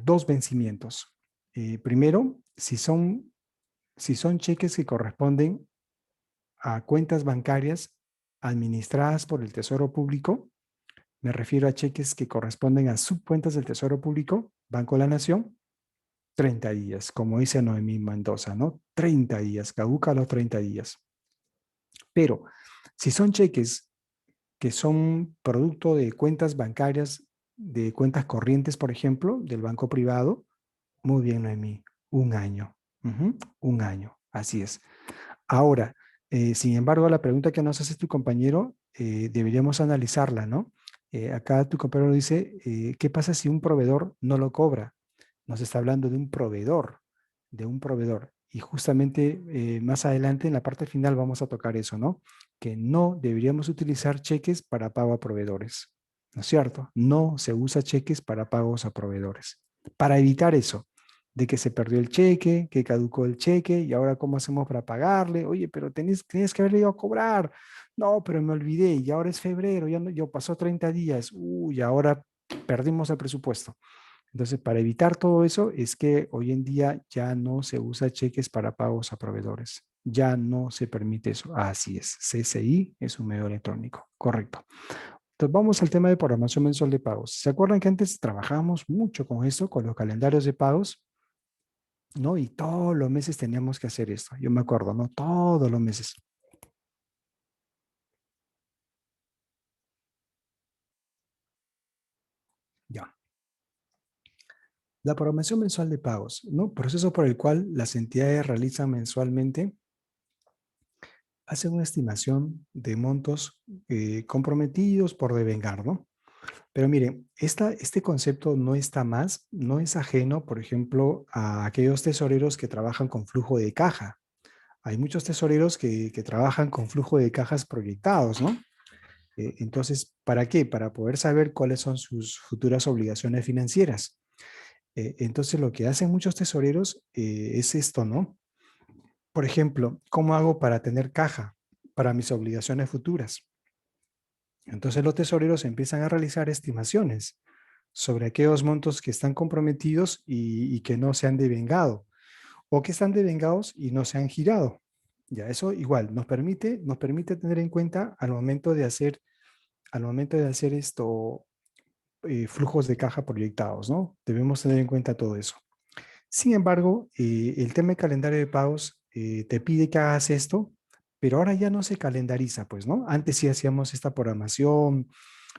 dos vencimientos. Primero, si son cheques que corresponden a cuentas bancarias administradas por el Tesoro Público, me refiero a cheques que corresponden a subcuentas del Tesoro Público, Banco de la Nación, 30 días, como dice Noemí Mendoza, ¿no? 30 días, caduca a los 30 días. Pero si son cheques que son producto de cuentas bancarias, de cuentas corrientes, por ejemplo, del banco privado, muy bien, Noemí, un año. Un año, así es. Ahora, sin embargo, la pregunta que nos hace tu compañero, deberíamos analizarla, ¿no? Acá tu compañero dice, ¿qué pasa si un proveedor no lo cobra? Nos está hablando de un proveedor, de un proveedor. Y justamente más adelante en la parte final vamos a tocar eso, ¿no? Que no deberíamos utilizar cheques para pago a proveedores, ¿no es cierto? No se usa cheques para pagos a proveedores. Para evitar eso, de que se perdió el cheque, que caducó el cheque y ahora cómo hacemos para pagarle. Oye, pero tenías que haberle ido a cobrar. No, pero me olvidé y ahora es febrero, ya, no, ya pasó 30 días. Uy, ahora perdimos el presupuesto. Entonces, para evitar todo eso es que hoy en día ya no se usa cheques para pagos a proveedores. Ya no se permite eso. Así es. CCI es un medio electrónico. Correcto. Entonces, vamos al tema de programación mensual de pagos. ¿Se acuerdan que antes trabajábamos mucho con esto, con los calendarios de pagos? ¿No? Y todos los meses teníamos que hacer esto. Yo me acuerdo, ¿no? Todos los meses. Ya. La programación mensual de pagos, ¿no? Proceso por el cual las entidades realizan mensualmente, hacen una estimación de montos comprometidos por devengar, ¿no? Pero miren, este concepto no está más, no es ajeno, por ejemplo, a aquellos tesoreros que trabajan con flujo de caja. Hay muchos tesoreros que trabajan con flujo de cajas proyectados, ¿no? Entonces, ¿para qué? Para poder saber cuáles son sus futuras obligaciones financieras. Entonces, lo que hacen muchos tesoreros es esto, ¿no? Por ejemplo, ¿cómo hago para tener caja para mis obligaciones futuras? Entonces, los tesoreros empiezan a realizar estimaciones sobre aquellos montos que están comprometidos y que no se han devengado, o que están devengados y no se han girado. Ya, eso igual nos permite tener en cuenta al momento de hacer esto, flujos de caja proyectados, ¿no? Debemos tener en cuenta todo eso. Sin embargo, el tema de calendario de pagos te pide que hagas esto, pero ahora ya no se calendariza, pues, ¿no? Antes sí hacíamos esta programación,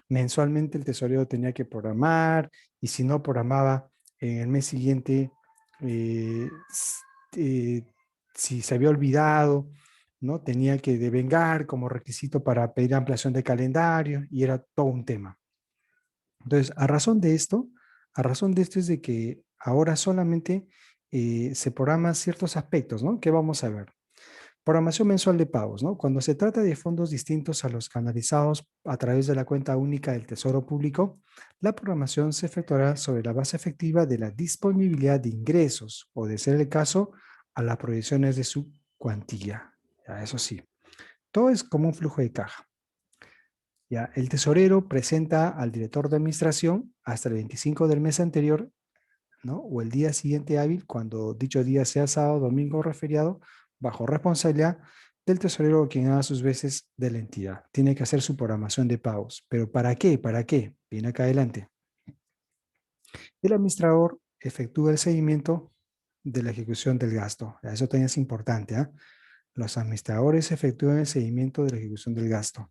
mensualmente el tesorero tenía que programar y si no programaba en el mes siguiente, eh, s- eh, si se había olvidado, ¿no? Tenía que devengar como requisito para pedir ampliación de calendario y era todo un tema. Entonces, a razón de esto es de que ahora solamente se programan ciertos aspectos, ¿no? ¿Qué vamos a ver? Programación mensual de pagos, ¿no? Cuando se trata de fondos distintos a los canalizados a través de la cuenta única del Tesoro Público, la programación se efectuará sobre la base efectiva de la disponibilidad de ingresos o, de ser el caso, a las proyecciones de su cuantía. Ya, eso sí, todo es como un flujo de caja. Ya, el tesorero presenta al director de administración hasta el 25 del mes anterior, ¿no? O el día siguiente hábil, cuando dicho día sea sábado, domingo o feriado, bajo responsabilidad del tesorero, quien haga sus veces de la entidad. Tiene que hacer su programación de pagos. ¿Pero para qué? ¿Para qué? Viene acá adelante. El administrador efectúa el seguimiento de la ejecución del gasto. Eso también es importante, ¿eh? Los administradores efectúan el seguimiento de la ejecución del gasto.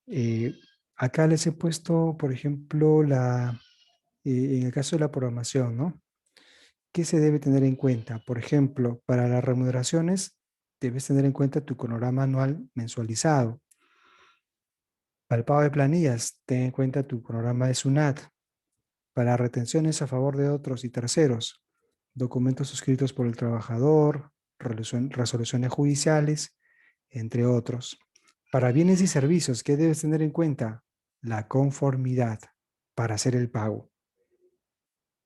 Eh, Acá les he puesto, por ejemplo, en el caso de la programación, ¿no? ¿Qué se debe tener en cuenta? Por ejemplo, para las remuneraciones, debes tener en cuenta tu cronograma anual mensualizado. Para el pago de planillas, ten en cuenta tu cronograma de SUNAT. Para retenciones a favor de otros y terceros, documentos suscritos por el trabajador, resoluciones judiciales, entre otros. Para bienes y servicios, ¿qué debes tener en cuenta? La conformidad para hacer el pago.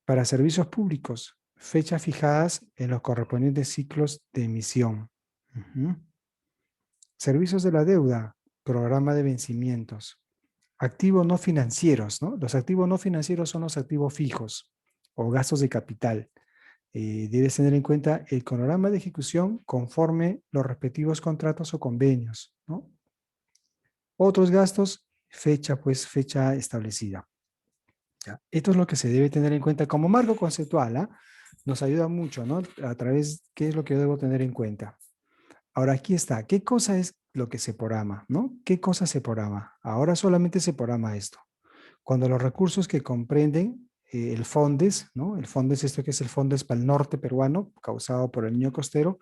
Para servicios públicos, fechas fijadas en los correspondientes ciclos de emisión. Ujú. Servicios de la deuda, programa de vencimientos. Activos no financieros, ¿no? Los activos no financieros son los activos fijos o gastos de capital. Debes tener en cuenta el cronograma de ejecución conforme los respectivos contratos o convenios, ¿no? Otros gastos, fecha establecida. ¿Ya? Esto es lo que se debe tener en cuenta como marco conceptual, ¿ah? Nos ayuda mucho, ¿no? A través, ¿qué es lo que yo debo tener en cuenta? Ahora aquí está, ¿qué cosa es lo que se programa, ¿no? ¿Qué cosa se programa? Ahora solamente se programa esto. Cuando los recursos que comprenden el FONDES, ¿no? El FONDES, esto que es el FONDES para el norte peruano, causado por el niño costero,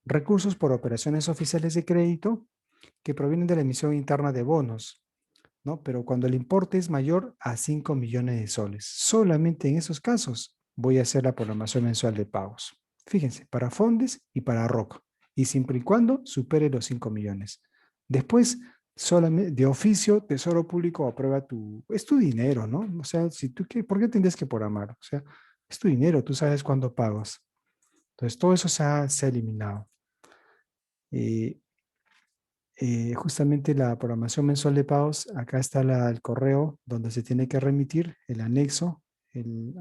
recursos por operaciones oficiales de crédito que provienen de la emisión interna de bonos, ¿no? Pero cuando el importe es mayor a 5 millones de soles, solamente en esos casos voy a hacer la programación mensual de pagos. Fíjense, para Fondes y para ROC, y siempre y cuando supere los 5 millones. Después, solamente de oficio, Tesoro Público aprueba es tu dinero, ¿no? O sea, si tú, ¿por qué tendrías que programar? O sea, es tu dinero, tú sabes cuándo pagas. Entonces, todo eso se ha eliminado. Eh, Justamente la programación mensual de pagos, acá está el correo donde se tiene que remitir el anexo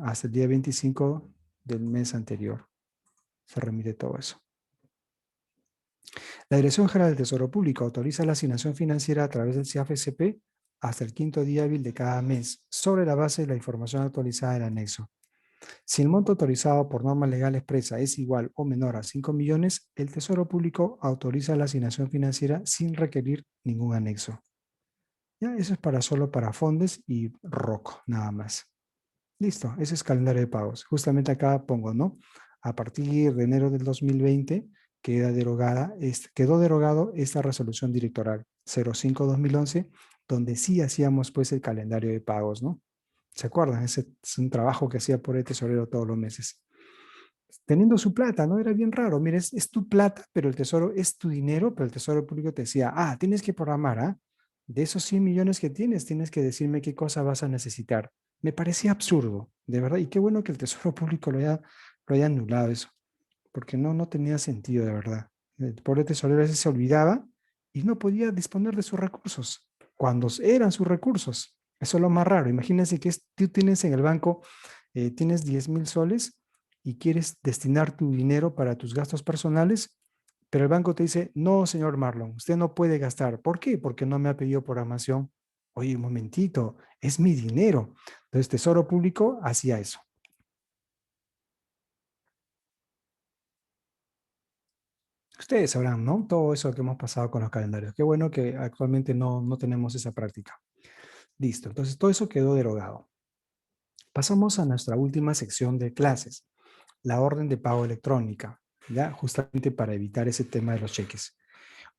hasta el día 25 del mes anterior. Se remite todo eso. La Dirección General del Tesoro Público autoriza la asignación financiera a través del CIAF-SP hasta el quinto día hábil de cada mes, sobre la base de la información actualizada del anexo. Si el monto autorizado por norma legal expresa es igual o menor a 5 millones, el Tesoro Público autoriza la asignación financiera sin requerir ningún anexo. Ya, eso es solo para Fondes y ROC, nada más. Listo, ese es calendario de pagos. Justamente acá pongo, ¿no? A partir de enero del 2020 quedó derogado esta resolución directoral 05-2011, donde sí hacíamos pues el calendario de pagos, ¿no? ¿Se acuerdan? Ese es un trabajo que hacía por el tesorero todos los meses. Teniendo su plata, ¿no? Era bien raro. Mira, es tu plata, pero el tesoro es tu dinero, pero el tesoro público te decía, tienes que programar, ¿ah? De esos 100 millones que tienes que decirme qué cosa vas a necesitar. Me parecía absurdo, de verdad. Y qué bueno que el tesoro público lo haya anulado eso, porque no tenía sentido, de verdad. El pobre tesorero a veces se olvidaba y no podía disponer de sus recursos, cuando eran sus recursos. Eso es lo más raro. Imagínense que tú tienes en el banco, tienes 10,000 soles y quieres destinar tu dinero para tus gastos personales, pero el banco te dice, no, señor Marlon, usted no puede gastar. ¿Por qué? Porque no me ha pedido programación. Oye, un momentito, es mi dinero. Entonces, Tesoro Público hacía eso. Ustedes sabrán, ¿no? Todo eso que hemos pasado con los calendarios. Qué bueno que actualmente no tenemos esa práctica. Listo, entonces todo eso quedó derogado. Pasamos a nuestra última sección de clases, la orden de pago electrónica, ¿ya? Justamente para evitar ese tema de los cheques.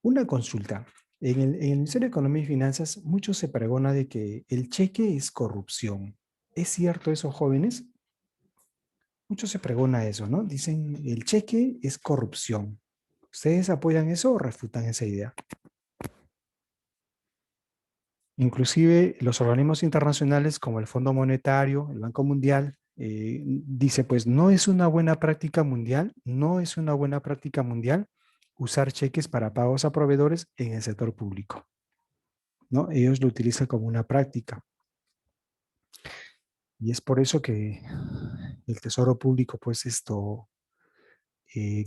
Una consulta. En el Ministerio de Economía y Finanzas, mucho se pregona de que el cheque es corrupción. ¿Es cierto eso, jóvenes? Mucho se pregona eso, ¿no? Dicen, el cheque es corrupción. ¿Ustedes apoyan eso o refutan esa idea? Inclusive los organismos internacionales como el Fondo Monetario, el Banco Mundial, dice, pues no es una buena práctica mundial, no es una buena práctica mundial usar cheques para pagos a proveedores en el sector público, ¿no? Ellos lo utilizan como una práctica. Y es por eso que el Tesoro Público, pues esto,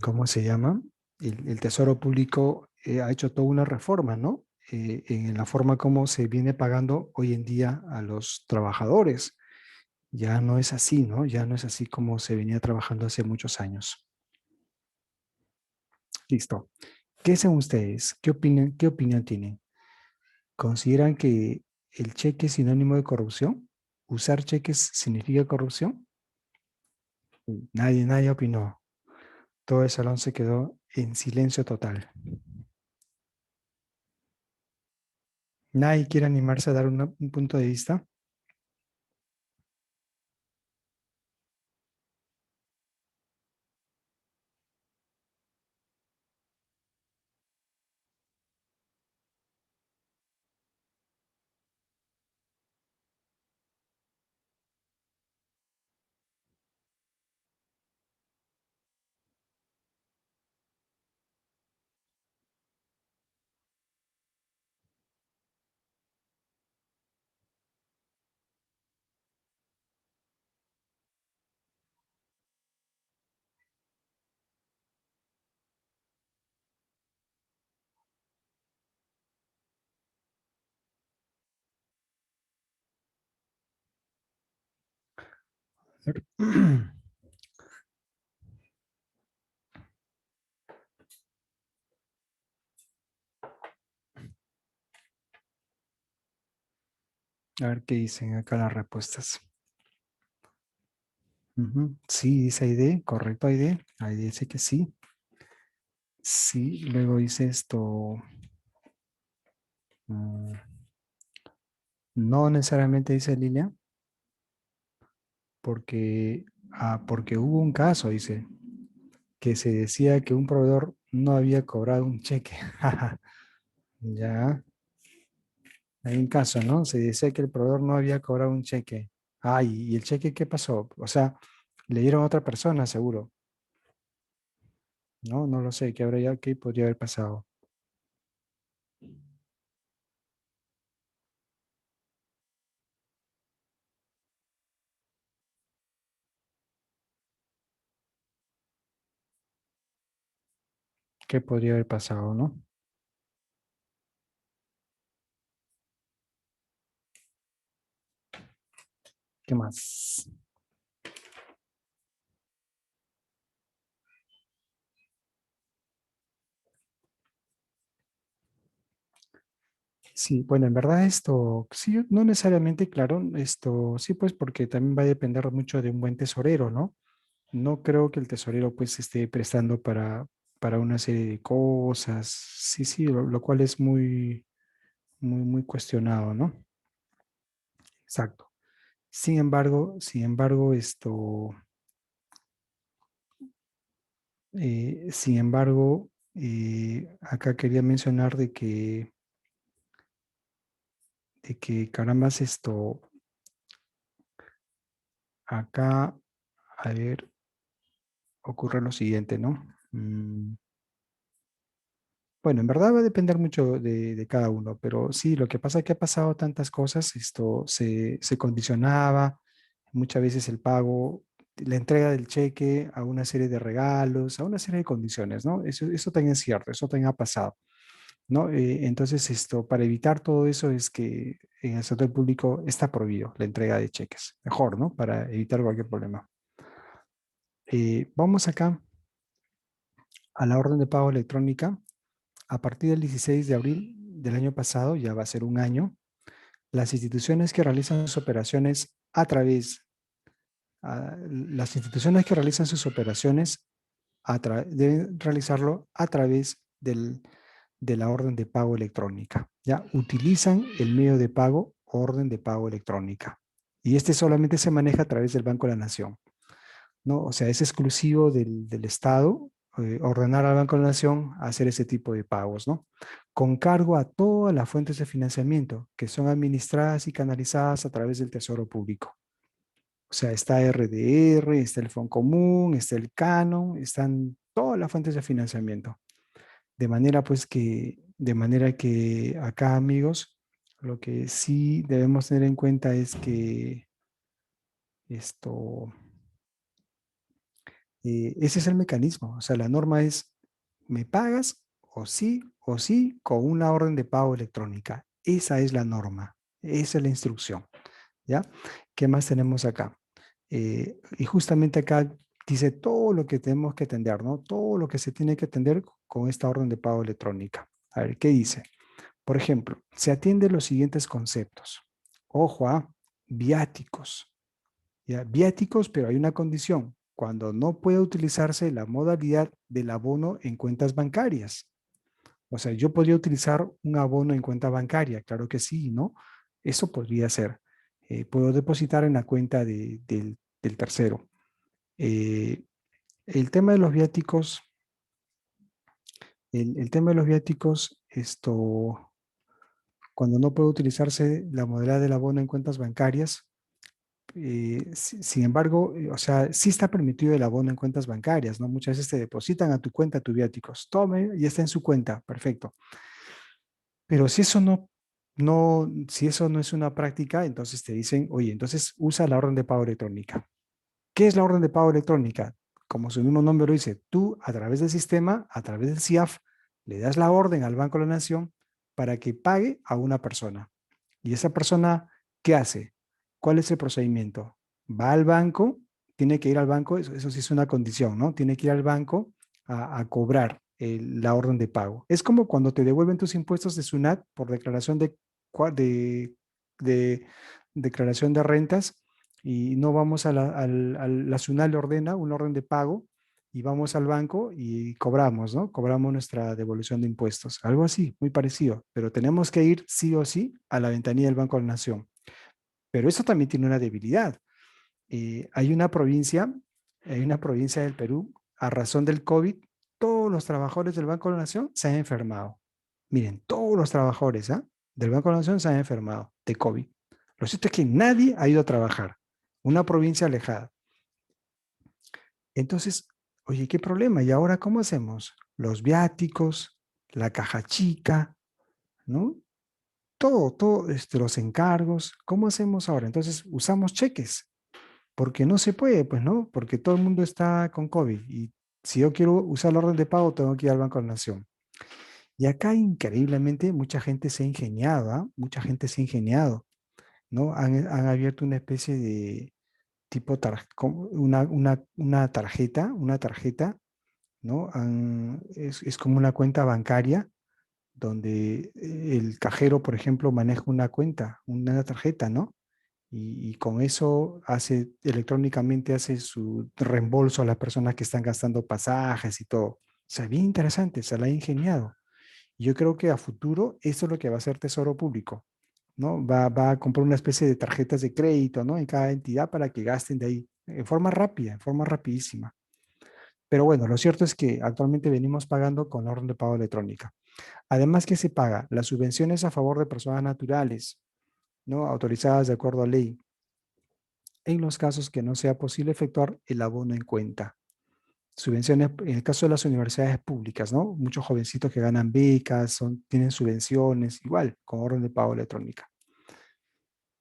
¿cómo se llama? El Tesoro Público ha hecho toda una reforma, ¿no? En la forma como se viene pagando hoy en día a los trabajadores. Ya no es así, ¿no? Ya no es así como se venía trabajando hace muchos años. Listo. ¿Qué hacen ustedes? ¿Qué opinión tienen? ¿Consideran que el cheque es sinónimo de corrupción? ¿Usar cheques significa corrupción? Nadie opinó. Todo el salón se quedó en silencio total. Nadie quiere animarse a dar un punto de vista. A ver. A ver qué dicen acá las respuestas. Ujú. Sí, dice ID, correcto ID. ID dice que sí. Sí, luego dice esto. mm, no necesariamente dice línea, porque, porque hubo un caso, dice, que se decía que un proveedor no había cobrado un cheque. Ya, hay un caso, ¿no? Se decía que el proveedor no había cobrado un cheque. Ay, ¿y el cheque qué pasó? O sea, le dieron a otra persona, seguro. No, no lo sé, ¿qué habría, qué podría haber pasado? ¿Qué podría haber pasado, no? ¿Qué más? Sí, bueno, en verdad esto, sí, no necesariamente, claro, esto, sí, pues porque también va a depender mucho de un buen tesorero, ¿no? No creo que el tesorero pues esté prestando para una serie de cosas, sí, sí, lo cual es muy, muy, muy cuestionado, ¿no? Exacto. Sin embargo, esto, acá quería mencionar de que carambas esto, acá, a ver, ocurre lo siguiente, ¿no? Bueno, en verdad va a depender mucho de cada uno, pero sí, lo que pasa es que ha pasado tantas cosas, esto se condicionaba muchas veces el pago, la entrega del cheque a una serie de regalos, a una serie de condiciones, ¿no? Eso también es cierto, eso también ha pasado, ¿no? Entonces, esto, para evitar todo eso es que en el sector público está prohibido la entrega de cheques, mejor, ¿no? Para evitar cualquier problema. Vamos acá a la orden de pago electrónica. A partir del 16 de abril del año pasado, ya va a ser un año, las instituciones que realizan sus operaciones las instituciones que realizan sus operaciones deben realizarlo a través de la orden de pago electrónica. Ya utilizan el medio de pago, orden de pago electrónica. Y este solamente se maneja a través del Banco de la Nación, ¿no? O sea, es exclusivo del Estado ordenar al Banco de la Nación a hacer ese tipo de pagos, ¿no? Con cargo a todas las fuentes de financiamiento que son administradas y canalizadas a través del Tesoro Público. O sea, está RDR, está el Fondo Común, está el Canon, están todas las fuentes de financiamiento. De manera que acá, amigos, lo que sí debemos tener en cuenta es que esto, ese es el mecanismo. O sea, la norma es, me pagas o sí con una orden de pago electrónica. Esa es la norma. Esa es la instrucción. ¿Ya? ¿Qué más tenemos acá? Y justamente acá dice todo lo que tenemos que atender, ¿no? Todo lo que se tiene que atender con esta orden de pago electrónica. A ver, ¿qué dice? Por ejemplo, se atienden los siguientes conceptos. Ojo, viáticos. ¿Ya? Viáticos, pero hay una condición. Cuando no puede utilizarse la modalidad del abono en cuentas bancarias. O sea, yo podría utilizar un abono en cuenta bancaria, claro que sí, ¿no? Eso podría ser. Puedo depositar en la cuenta del tercero. Eh, el tema de los viáticos, el tema de los viáticos, esto, cuando no puede utilizarse la modalidad del abono en cuentas bancarias, sin embargo, o sea, sí está permitido el abono en cuentas bancarias, ¿no? Muchas veces te depositan a tu cuenta tus viáticos. Tome, y está en su cuenta, perfecto. Pero si eso no es una práctica, entonces te dicen, oye, entonces usa la orden de pago electrónica. ¿Qué es la orden de pago electrónica? Como su mismo nombre lo dice, tú a través del sistema, a través del CIAF, le das la orden al Banco de la Nación para que pague a una persona. ¿Y esa persona qué hace? ¿Cuál es el procedimiento? Va al banco, tiene que ir al banco, eso sí es una condición, ¿no? Tiene que ir al banco a cobrar la orden de pago. Es como cuando te devuelven tus impuestos de SUNAT por declaración de declaración de rentas y no vamos la SUNAT le ordena un orden de pago y vamos al banco y cobramos, ¿no? Cobramos nuestra devolución de impuestos. Algo así, muy parecido, pero tenemos que ir sí o sí a la ventanilla del Banco de la Nación. Pero eso también tiene una debilidad. Hay una provincia del Perú, a razón del COVID, todos los trabajadores del Banco de la Nación se han enfermado. Miren, todos los trabajadores del Banco de la Nación se han enfermado de COVID. Lo cierto es que nadie ha ido a trabajar. Una provincia alejada. Entonces, oye, ¿qué problema? ¿Y ahora cómo hacemos? Los viáticos, la caja chica, ¿no? Todo, los encargos. ¿Cómo hacemos ahora? Entonces, usamos cheques. Porque no se puede, pues, ¿no? Porque todo el mundo está con COVID y si yo quiero usar la orden de pago, tengo que ir al Banco de la Nación. Y acá, increíblemente, mucha gente se ha ingeniado, ¿ah? Mucha gente se ha ingeniado, ¿no? Han abierto una especie de tipo, una tarjeta, ¿no? Es como una cuenta bancaria donde el cajero, por ejemplo, maneja una cuenta, una tarjeta, ¿no? Y con eso electrónicamente hace su reembolso a las personas que están gastando pasajes y todo. O sea, bien interesante, se la ha ingeniado. Y yo creo que a futuro esto es lo que va a ser Tesoro Público, ¿no? Va a comprar una especie de tarjetas de crédito, ¿no? En cada entidad para que gasten de ahí, en forma rápida, en forma rapidísima. Pero bueno, lo cierto es que actualmente venimos pagando con la orden de pago electrónica. Además que se paga las subvenciones a favor de personas naturales, ¿no? Autorizadas de acuerdo a ley en los casos que no sea posible efectuar el abono en cuenta. Subvenciones, en el caso de las universidades públicas, ¿no? Muchos jovencitos que ganan becas, tienen subvenciones, igual, con orden de pago electrónica.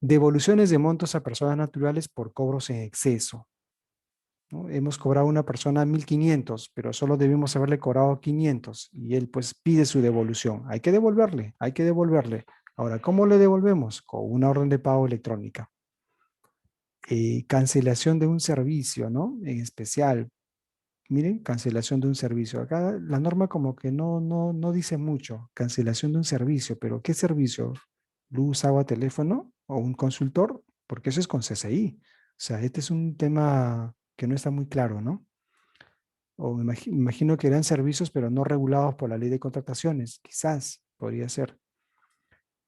Devoluciones de montos a personas naturales por cobros en exceso, ¿no? Hemos cobrado a una persona 1.500, pero solo debimos haberle cobrado 500 y él pues pide su devolución. Hay que devolverle, hay que devolverle. Ahora, ¿cómo le devolvemos? Con una orden de pago electrónica. Cancelación de un servicio, ¿no? En especial, miren, cancelación de un servicio. Acá la norma como que no dice mucho. Cancelación de un servicio, pero ¿qué servicio? ¿Luz, agua, teléfono o un consultor? Porque eso es con CCI. O sea, este es un tema que no está muy claro, ¿no? O imagino que eran servicios, pero no regulados por la ley de contrataciones. Quizás podría ser.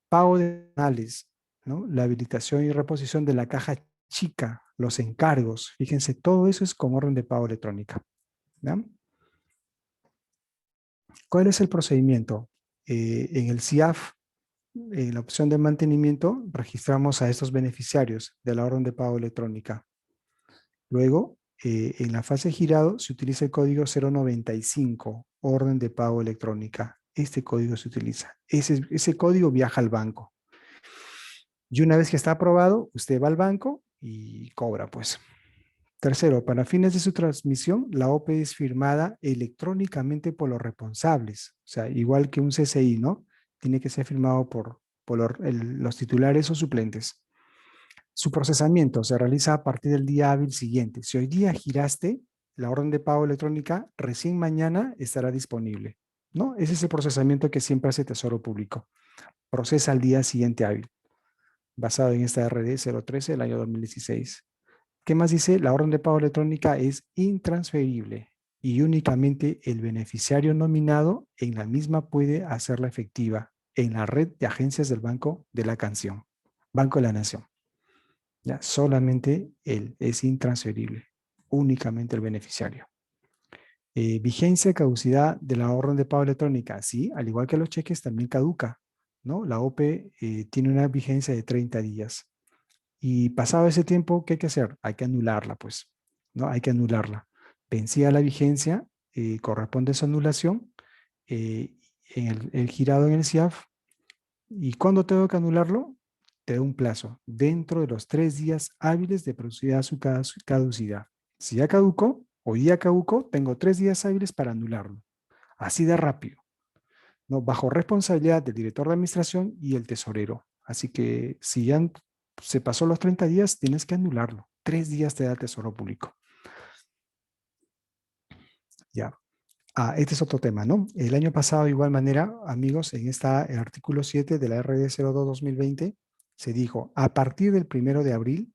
Pago de penales, ¿no? La habilitación y reposición de la caja chica, los encargos. Fíjense, todo eso es con orden de pago electrónica. ¿Ya? ¿Cuál es el procedimiento? En el CIAF, en la opción de mantenimiento, registramos a estos beneficiarios de la orden de pago electrónica. Luego, en la fase girado, se utiliza el código 095, orden de pago electrónica. Este código se utiliza. Ese código viaja al banco. Y una vez que está aprobado, usted va al banco y cobra, pues. Tercero, para fines de su transmisión, la OPE es firmada electrónicamente por los responsables. O sea, igual que un CCI, ¿no? Tiene que ser firmado por los titulares o suplentes. Su procesamiento se realiza a partir del día hábil siguiente. Si hoy día giraste, la orden de pago electrónica recién mañana estará disponible, ¿no? Ese es el procesamiento que siempre hace Tesoro Público. Procesa al día siguiente hábil, basado en esta RD 013 del año 2016. ¿Qué más dice? La orden de pago electrónica es intransferible y únicamente el beneficiario nominado en la misma puede hacerla efectiva en la red de agencias del Banco de la Canción, Banco de la Nación. ¿Ya? Solamente él es intransferible, únicamente el beneficiario. Vigencia, caducidad de la orden de pago electrónica. Sí, al igual que los cheques, también caduca, ¿no? La OPE tiene una vigencia de 30 días. Y pasado ese tiempo, ¿qué hay que hacer? Hay que anularla, pues, ¿no? Hay que anularla. Vencida la vigencia, corresponde su anulación en el girado en el CIAF. ¿Y cuándo tengo que anularlo? Te da un plazo, dentro de los 3 días hábiles de producir su caducidad. Si ya caducó, hoy día caducó, tengo 3 días hábiles para anularlo. Así de rápido, ¿no? Bajo responsabilidad del director de administración y el tesorero. Así que si ya se pasó los 30 días, tienes que anularlo. 3 días te da el Tesoro Público. Ya. Este es otro tema, ¿no? El año pasado, de igual manera, amigos, el artículo 7 de la RD 02-2020 se dijo, a partir del 1 de abril,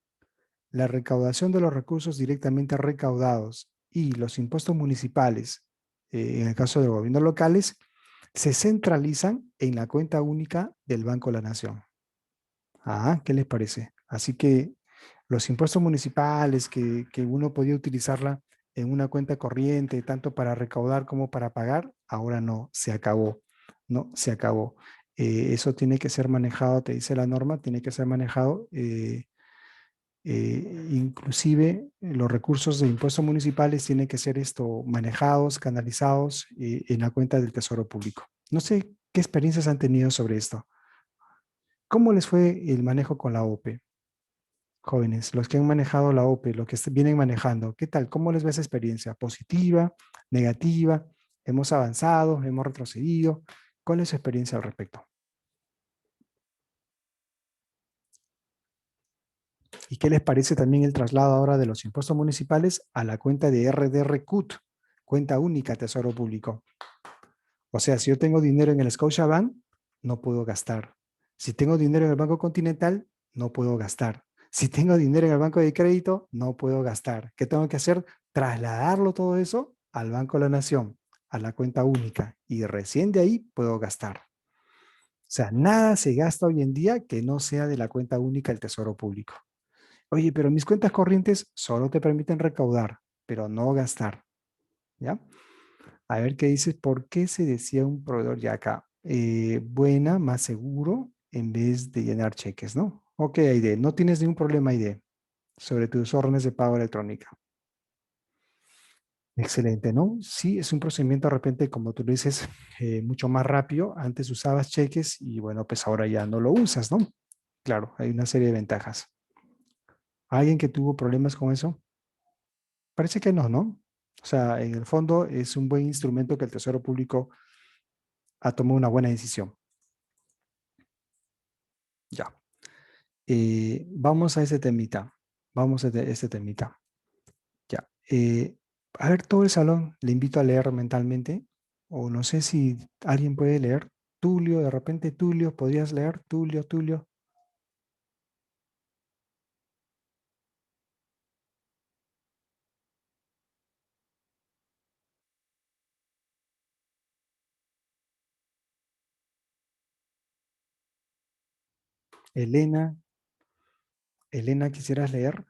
la recaudación de los recursos directamente recaudados y los impuestos municipales, en el caso de gobiernos locales, se centralizan en la cuenta única del Banco de la Nación. ¿Qué les parece? Así que los impuestos municipales que uno podía utilizarla en una cuenta corriente, tanto para recaudar como para pagar, ahora no, se acabó. No, se acabó. Eso tiene que ser manejado, te dice la norma, tiene que ser manejado, inclusive los recursos de impuestos municipales tienen que ser manejados, canalizados en la cuenta del Tesoro Público. No sé qué experiencias han tenido sobre esto. ¿Cómo les fue el manejo con la OPE? Jóvenes, los que han manejado la OPE, los que vienen manejando, ¿qué tal? ¿Cómo les va esa experiencia? ¿Positiva? ¿Negativa? ¿Hemos avanzado? ¿Hemos retrocedido? ¿Cuál es su experiencia al respecto? ¿Y qué les parece también el traslado ahora de los impuestos municipales a la cuenta de RDR CUT, cuenta única Tesoro Público? O sea, si yo tengo dinero en el Scotiabank, no puedo gastar. Si tengo dinero en el Banco Continental, no puedo gastar. Si tengo dinero en el Banco de Crédito, no puedo gastar. ¿Qué tengo que hacer? Trasladarlo todo eso al Banco de la Nación, a la cuenta única. Y recién de ahí puedo gastar. O sea, nada se gasta hoy en día que no sea de la cuenta única del Tesoro Público. Oye, pero mis cuentas corrientes solo te permiten recaudar, pero no gastar. ¿Ya? A ver qué dices, ¿por qué se decía un proveedor ya acá? Buena, más seguro, en vez de llenar cheques, ¿no? Ok, Aide, no tienes ningún problema, Aide, sobre tus órdenes de pago electrónica. Excelente, ¿no? Sí, es un procedimiento de repente, como tú lo dices, mucho más rápido. Antes usabas cheques y bueno, pues ahora ya no lo usas, ¿no? Claro, hay una serie de ventajas. ¿Alguien que tuvo problemas con eso? Parece que no, ¿no? O sea, en el fondo es un buen instrumento que el Tesoro Público ha tomado una buena decisión. Ya. Vamos a ese temita. Vamos a ese temita. Ya. A ver, todo el salón, le invito a leer mentalmente. O no sé si alguien puede leer. Tulio, de repente, Tulio, ¿podrías leer? Tulio, Tulio. Elena, Elena, ¿quisieras leer?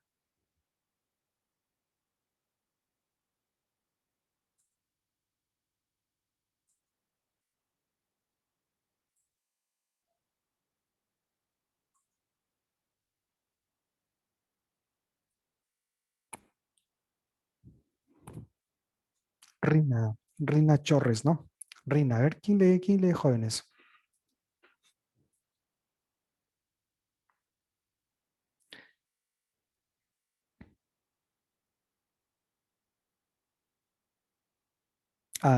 Rina, Rina Chorres, ¿no? Rina, a ver, quién lee jóvenes?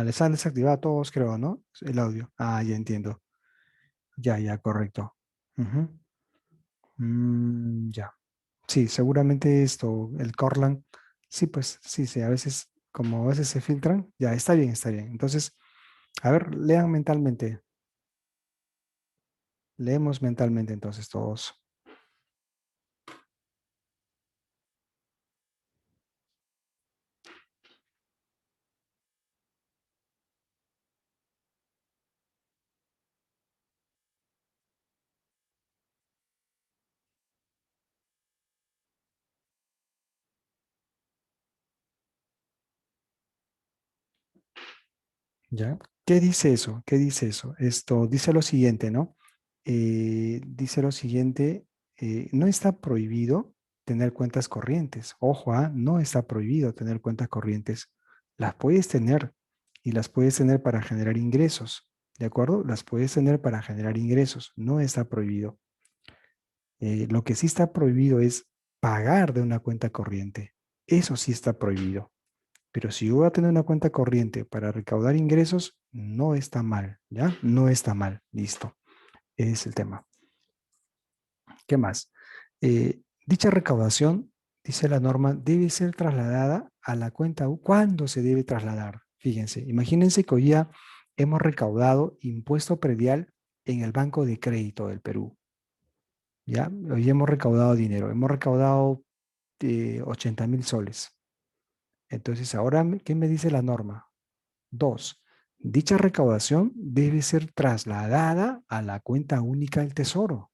Les han desactivado a todos, creo, ¿no? El audio. Ya entiendo. Ya, ya, correcto. Ujú. Ya. Sí, seguramente el Corlan, sí, pues sí, sí, a veces, como a veces se filtran, ya, está bien, está bien. Entonces, a ver, lean mentalmente, leemos mentalmente entonces todos. ¿Ya? ¿Qué dice eso? ¿Qué dice eso? Esto dice lo siguiente, ¿no? Dice lo siguiente, no está prohibido tener cuentas corrientes. Ojo, no está prohibido tener cuentas corrientes. Las puedes tener y las puedes tener para generar ingresos, ¿de acuerdo? Las puedes tener para generar ingresos, no está prohibido. Lo que sí está prohibido es pagar de una cuenta corriente. Eso sí está prohibido. Pero si yo voy a tener una cuenta corriente para recaudar ingresos, no está mal, ¿ya? No está mal, listo. Ese es el tema. ¿Qué más? Dicha recaudación, dice la norma, debe ser trasladada a la cuenta U. ¿Cuándo se debe trasladar? Fíjense, imagínense que hoy día hemos recaudado impuesto predial en el Banco de Crédito del Perú. ¿Ya? Hoy hemos recaudado dinero, hemos recaudado 80.000 soles. Entonces, ahora, ¿qué me dice la norma? Dos, dicha recaudación debe ser trasladada a la cuenta única del Tesoro.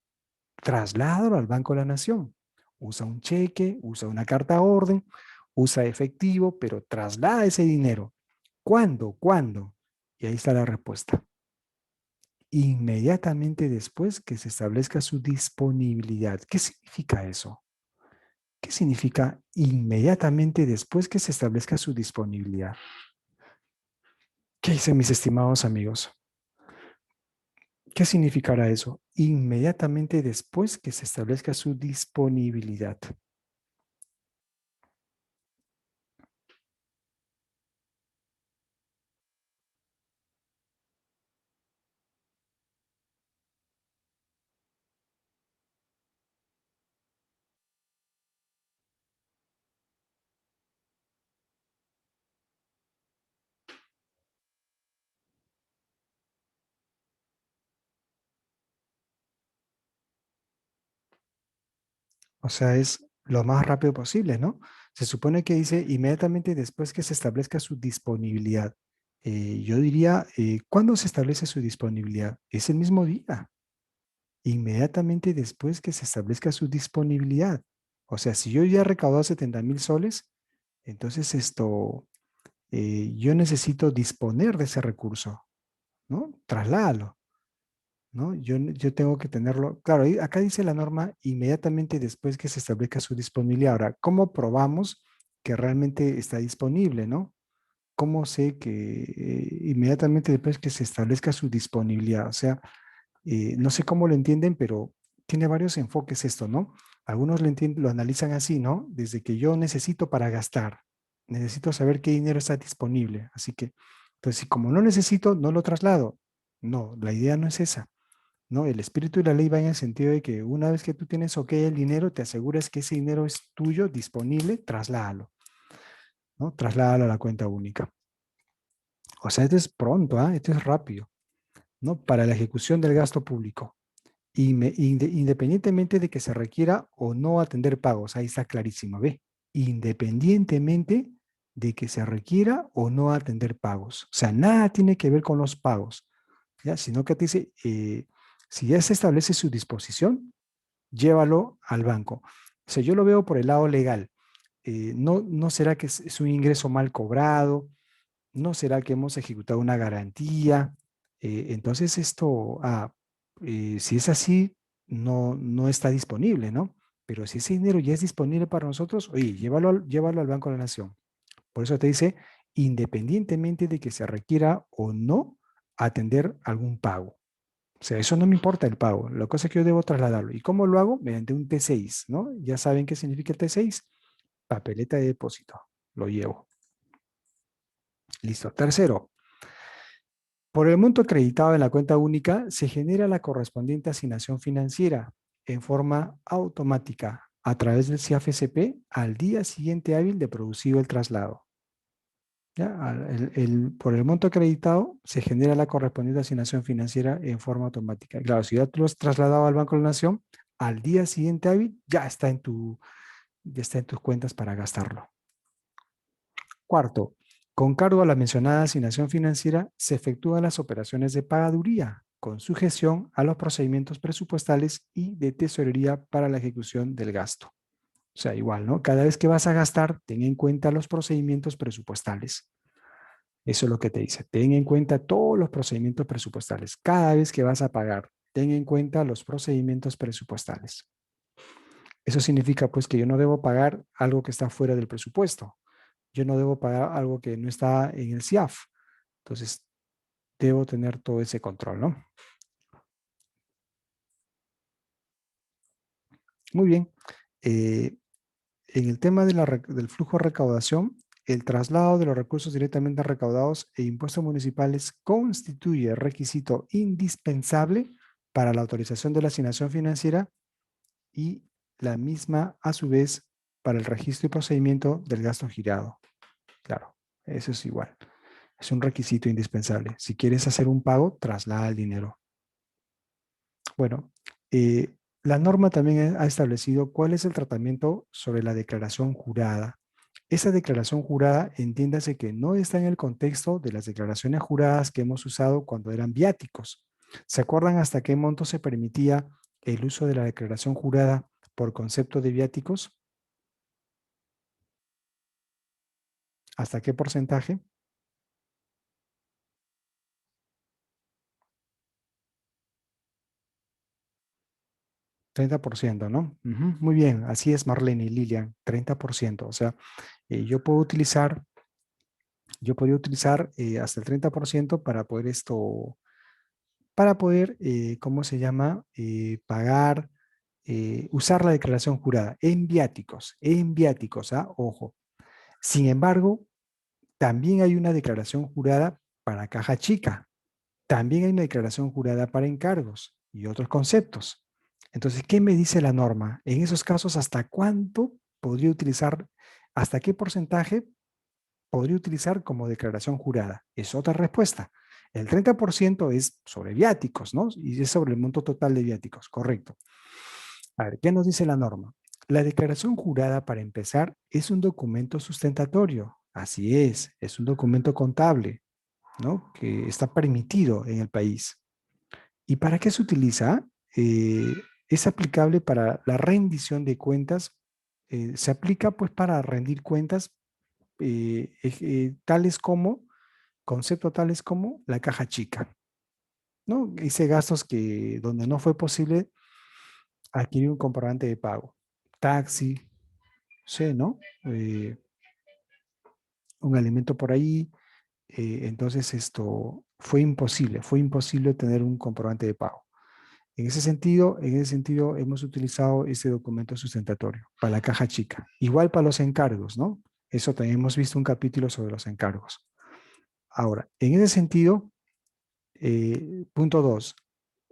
Trasládalo al Banco de la Nación. Usa un cheque, usa una carta orden, usa efectivo, pero traslada ese dinero. ¿Cuándo? ¿Cuándo? Y ahí está la respuesta. Inmediatamente después que se establezca su disponibilidad. ¿Qué significa eso? ¿Qué significa inmediatamente después que se establezca su disponibilidad? ¿Qué dicen mis estimados amigos? ¿Qué significará eso? Inmediatamente después que se establezca su disponibilidad. O sea, es lo más rápido posible, ¿no? Se supone que dice inmediatamente después que se establezca su disponibilidad. Yo diría, ¿cuándo se establece su disponibilidad? Es el mismo día, inmediatamente después que se establezca su disponibilidad. O sea, si yo ya he recaudado 70.000 soles, entonces yo necesito disponer de ese recurso, ¿no? Trasládalo. ¿No? Yo tengo que tenerlo, claro, acá dice la norma inmediatamente después que se establezca su disponibilidad. Ahora, ¿cómo probamos que realmente está disponible, ¿no? ¿Cómo sé que inmediatamente después que se establezca su disponibilidad? O sea, no sé cómo lo entienden, pero tiene varios enfoques esto, ¿no? Algunos lo analizan así, ¿no? Desde que yo necesito para gastar, necesito saber qué dinero está disponible. Así que, entonces, si como no necesito, no lo traslado. No, la idea no es esa. ¿No? El espíritu y la ley va en el sentido de que una vez que tú tienes ok el dinero, te aseguras que ese dinero es tuyo, disponible, trasládalo, ¿no? Trasládalo a la cuenta única. O sea, esto es pronto, ¿ah? Esto es rápido, ¿no? Para la ejecución del gasto público. Y independientemente de que se requiera o no atender pagos, ahí está clarísimo, ¿ve? Independientemente de que se requiera o no atender pagos. O sea, nada tiene que ver con los pagos, ¿ya? Sino que te dice, si ya se establece su disposición, llévalo al banco. O sea, yo lo veo por el lado legal. No será que es un ingreso mal cobrado, no será que hemos ejecutado una garantía. Entonces esto, si es así, no está disponible, ¿no? Pero si ese dinero ya es disponible para nosotros, oye, llévalo al Banco de la Nación. Por eso te dice, independientemente de que se requiera o no atender algún pago. O sea, eso no me importa el pago. La cosa es que yo debo trasladarlo. ¿Y cómo lo hago? Mediante un T6, ¿no? Ya saben qué significa el T6. Papeleta de depósito. Lo llevo. Listo. Tercero, por el monto acreditado en la cuenta única, se genera la correspondiente asignación financiera en forma automática a través del CIAF-SP al día siguiente hábil de producido el traslado. ¿Ya? Por el monto acreditado se genera la correspondiente asignación financiera en forma automática. Claro, si ya tú lo has trasladado al Banco de la Nación, al día siguiente hábil ya está en tus cuentas para gastarlo. Cuarto, con cargo a la mencionada asignación financiera se efectúan las operaciones de pagaduría con sujeción a los procedimientos presupuestales y de tesorería para la ejecución del gasto. O sea, igual, ¿no? Cada vez que vas a gastar, ten en cuenta los procedimientos presupuestales. Eso es lo que te dice. Ten en cuenta todos los procedimientos presupuestales. Cada vez que vas a pagar, ten en cuenta los procedimientos presupuestales. Eso significa pues que yo no debo pagar algo que está fuera del presupuesto. Yo no debo pagar algo que no está en el CIAF. Entonces, debo tener todo ese control, ¿no? Muy bien. Eh, en el tema del flujo de recaudación, el traslado de los recursos directamente recaudados e impuestos municipales constituye requisito indispensable para la autorización de la asignación financiera y la misma, a su vez, para el registro y procedimiento del gasto girado. Claro, eso es igual. Es un requisito indispensable. Si quieres hacer un pago, traslada el dinero. Bueno, la norma también ha establecido cuál es el tratamiento sobre la declaración jurada. Esa declaración jurada, entiéndase que no está en el contexto de las declaraciones juradas que hemos usado cuando eran viáticos. ¿Se acuerdan hasta qué monto se permitía el uso de la declaración jurada por concepto de viáticos? ¿Hasta qué porcentaje? 30%, ¿no? Ujú, muy bien, así es Marlene y Lilian, 30%. O sea, yo puedo utilizar, yo podría utilizar hasta el 30% para poder para poder, ¿cómo se llama? Pagar, usar la declaración jurada en viáticos, ¿ah? Ojo. Sin embargo, también hay una declaración jurada para caja chica. También hay una declaración jurada para encargos y otros conceptos. Entonces, ¿qué me dice la norma? En esos casos, ¿hasta cuánto podría utilizar, hasta qué porcentaje podría utilizar como declaración jurada? Es otra respuesta. El 30% es sobre viáticos, ¿no? Y es sobre el monto total de viáticos, correcto. A ver, ¿qué nos dice la norma? La declaración jurada, para empezar, es un documento sustentatorio. Así es un documento contable, ¿no? Que está permitido en el país. ¿Y para qué se utiliza? Eh, es aplicable para la rendición de cuentas. Se aplica pues para rendir cuentas tales como, concepto tales como la caja chica, ¿no? Hice gastos que donde no fue posible adquirir un comprobante de pago. Taxi, sé, ¿no? Un alimento por ahí. Entonces esto fue imposible tener un comprobante de pago. En ese sentido hemos utilizado este documento sustentatorio para la caja chica. Igual para los encargos, ¿no? Eso también hemos visto un capítulo sobre los encargos. Ahora, en ese sentido, punto 2.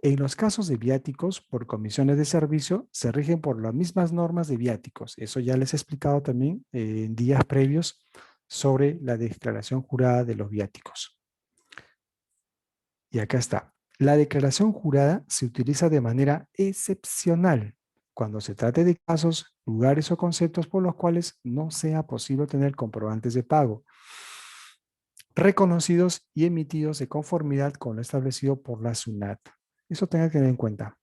En los casos de viáticos por comisiones de servicio se rigen por las mismas normas de viáticos. Eso ya les he explicado también en días previos sobre la declaración jurada de los viáticos. Y acá está. La declaración jurada se utiliza de manera excepcional cuando se trate de casos, lugares o conceptos por los cuales no sea posible tener comprobantes de pago reconocidos y emitidos de conformidad con lo establecido por la SUNAT. Eso tenga que tener en cuenta.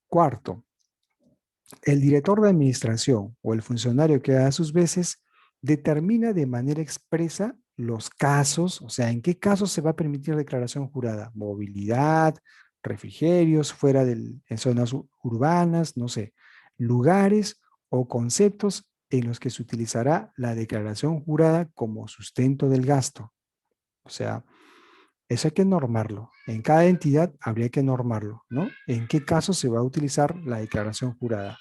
Cuarto, el director de administración o el funcionario que a sus veces determina de manera expresa los casos, o sea, en qué casos se va a permitir declaración jurada, movilidad, refrigerios, en zonas urbanas, no sé, lugares o conceptos en los que se utilizará la declaración jurada como sustento del gasto. O sea, eso hay que normarlo. En cada entidad habría que normarlo, ¿no? ¿En qué casos se va a utilizar la declaración jurada?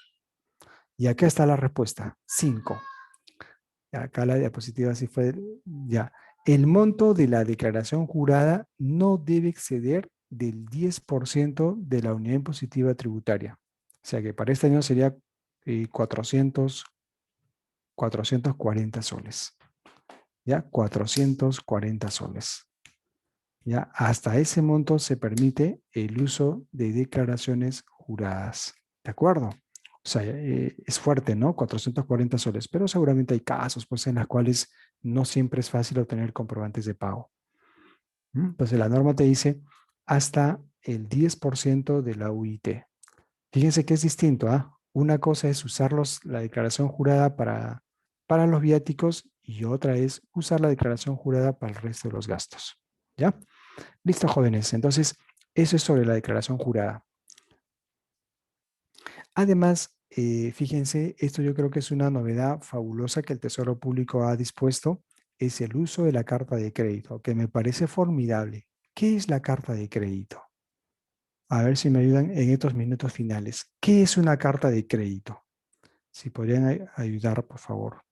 Y acá está la respuesta, 5. Acá la diapositiva sí fue, ya. El monto de la declaración jurada no debe exceder del 10% de la unidad impositiva tributaria. O sea que para este año sería 400, 440 soles. ¿Ya? 440 soles. ¿Ya? Hasta ese monto se permite el uso de declaraciones juradas. ¿De acuerdo? O sea, es fuerte, ¿no? 440 soles, pero seguramente hay casos pues, en los cuales no siempre es fácil obtener comprobantes de pago. Entonces, la norma te dice hasta el 10% de la UIT. Fíjense que es distinto, ¿ah? Una cosa es usarlos, la declaración jurada para los viáticos y otra es usar la declaración jurada para el resto de los gastos. ¿Ya? Listo, jóvenes. Entonces, eso es sobre la declaración jurada. Además, fíjense, esto yo creo que es una novedad fabulosa que el Tesoro Público ha dispuesto, es el uso de la carta de crédito, que me parece formidable. ¿Qué es la carta de crédito? A ver si me ayudan en estos minutos finales. ¿Qué es una carta de crédito? Si podrían ayudar, por favor.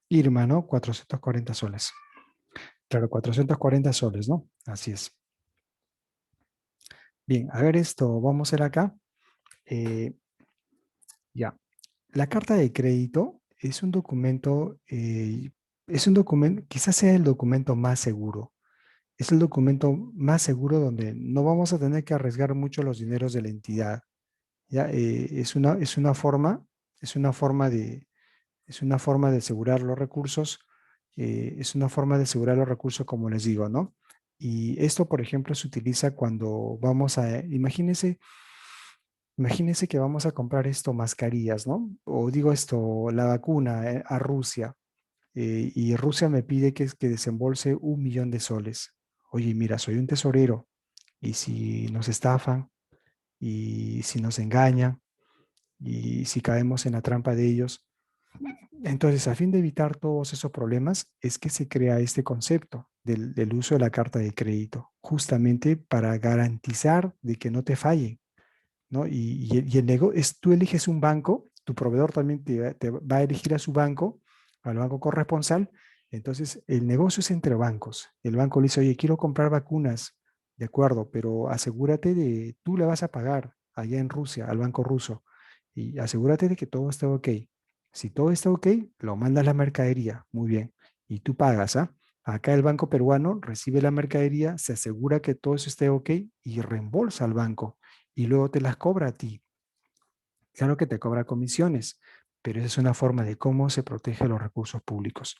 Irma, ¿no? 440 soles. Claro, 440 soles, ¿no? Así es. Bien, a ver esto, vamos a ver acá. Eh, ya. La carta de crédito es un documento, quizás sea el documento más seguro. Es el documento más seguro donde no vamos a tener que arriesgar mucho los dineros de la entidad. ¿Ya? Es una forma es una forma de asegurar los recursos, es una forma de asegurar los recursos, como les digo, ¿no? Y esto, por ejemplo, se utiliza cuando vamos a, imagínense que vamos a comprar esto, mascarillas, ¿no? O digo esto, la vacuna a Rusia, y Rusia me pide que desembolse 1 millón de soles. Oye, mira, soy un tesorero, y si nos estafan, y si nos engañan, y si caemos en la trampa de ellos, entonces, a fin de evitar todos esos problemas, es que se crea este concepto del uso de la carta de crédito, justamente para garantizar de que no te fallen, ¿no? Y tú eliges un banco, tu proveedor también te va a elegir a su banco, al banco corresponsal. Entonces, el negocio es entre bancos. El banco le dice, oye, quiero comprar vacunas, de acuerdo, pero asegúrate de, tú le vas a pagar allá en Rusia, al banco ruso, y asegúrate de que todo esté ok. Si todo está ok, lo mandas la mercadería, muy bien, y tú pagas, ¿ah? Acá el banco peruano recibe la mercadería, se asegura que todo eso esté ok y reembolsa al banco y luego te las cobra a ti. Claro que te cobra comisiones, pero esa es una forma de cómo se protege los recursos públicos.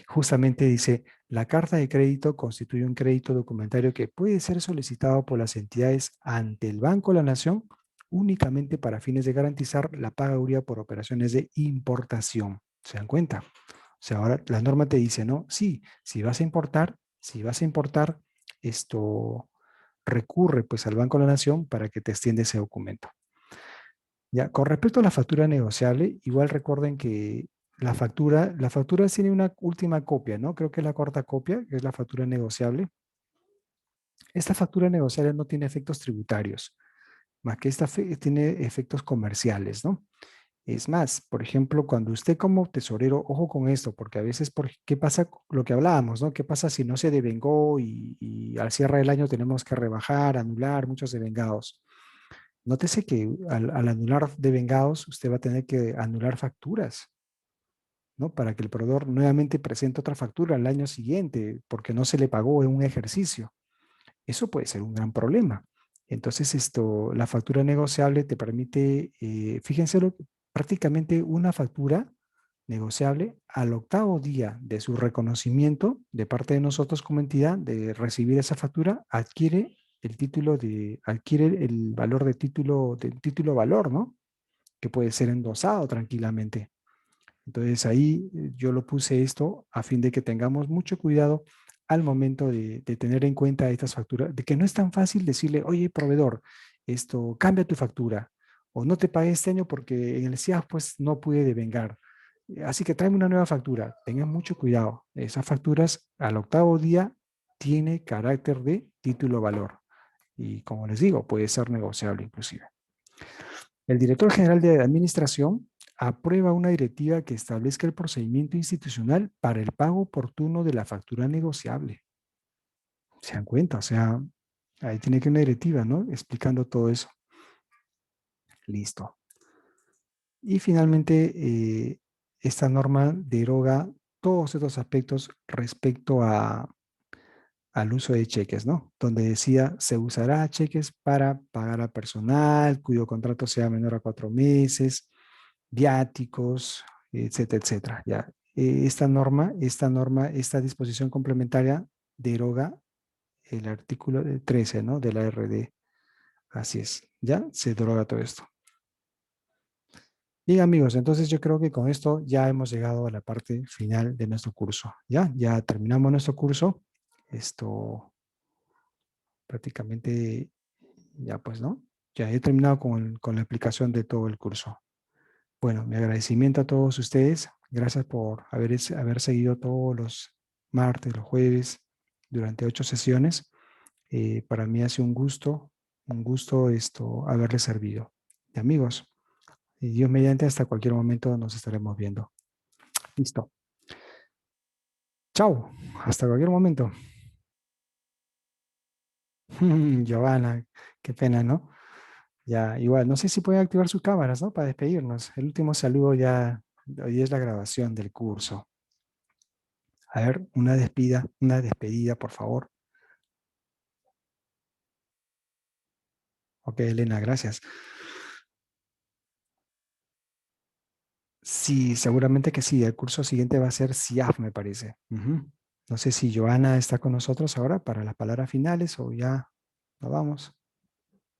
Justamente dice, la carta de crédito constituye un crédito documentario que puede ser solicitado por las entidades ante el Banco de la Nación únicamente para fines de garantizar la pagaduría por operaciones de importación. ¿Se dan cuenta? O sea, ahora la norma te dice, ¿no? Sí, si vas a importar, esto recurre pues al Banco de la Nación para que te extienda ese documento. Ya, con respecto a la factura negociable, igual recuerden que la factura tiene una última copia, ¿no? Creo que es la cuarta copia, que es la factura negociable. Esta factura negociable no tiene efectos tributarios, más que tiene efectos comerciales, ¿no? Es más, por ejemplo, cuando usted como tesorero, ojo con esto, porque a veces, ¿qué pasa? Lo que hablábamos, ¿no? ¿Qué pasa si no se devengó y al cierre del año tenemos que rebajar, anular muchos devengados? Nótese que al anular devengados, usted va a tener que anular facturas, ¿no? Para que el proveedor nuevamente presente otra factura al año siguiente, porque no se le pagó en un ejercicio. Eso puede ser un gran problema. Entonces, la factura negociable te permite, fíjense, prácticamente una factura negociable al octavo día de su reconocimiento de parte de nosotros como entidad de recibir esa factura, adquiere el valor del título valor, ¿no? Que puede ser endosado tranquilamente. Entonces ahí yo lo puse esto a fin de que tengamos mucho cuidado al momento de tener en cuenta estas facturas, de que no es tan fácil decirle, oye, proveedor, cambia tu factura, o no te pagué este año porque en el CIAF pues no pude devengar. Así que tráeme una nueva factura. Tengan mucho cuidado. Esas facturas al octavo día tiene carácter de título valor. Y como les digo, puede ser negociable inclusive. El director general de Administración aprueba una directiva que establezca el procedimiento institucional para el pago oportuno de la factura negociable. ¿Se dan cuenta? O sea, ahí tiene que una directiva, ¿no? Explicando todo eso. Listo. Y finalmente, esta norma deroga todos estos aspectos respecto al uso de cheques, ¿no? Donde decía, se usará cheques para pagar a personal cuyo contrato sea menor a 4 meses, viáticos, etcétera, etcétera. Ya. Esta disposición complementaria deroga el artículo 13, ¿no? De la RD. Así es. Ya se deroga todo esto. Bien, amigos, entonces yo creo que con esto ya hemos llegado a la parte final de nuestro curso. Ya terminamos nuestro curso. Esto prácticamente ya pues, ¿no? Ya he terminado con la explicación de todo el curso. Bueno, mi agradecimiento a todos ustedes. Gracias por haber seguido todos los martes, los jueves, durante 8 sesiones. Para mí ha sido un gusto haberles servido. Y amigos, Dios mediante, hasta cualquier momento nos estaremos viendo. Listo. Chao, hasta cualquier momento. Giovanna, qué pena, ¿no? Ya, igual, no sé si pueden activar sus cámaras, ¿no? Para despedirnos. El último saludo ya, hoy es la grabación del curso. A ver, una despedida, por favor. Ok, Elena, gracias. Sí, seguramente que sí. El curso siguiente va a ser CIAF, me parece. Ujú. No sé si Joana está con nosotros ahora para las palabras finales o ya nos vamos.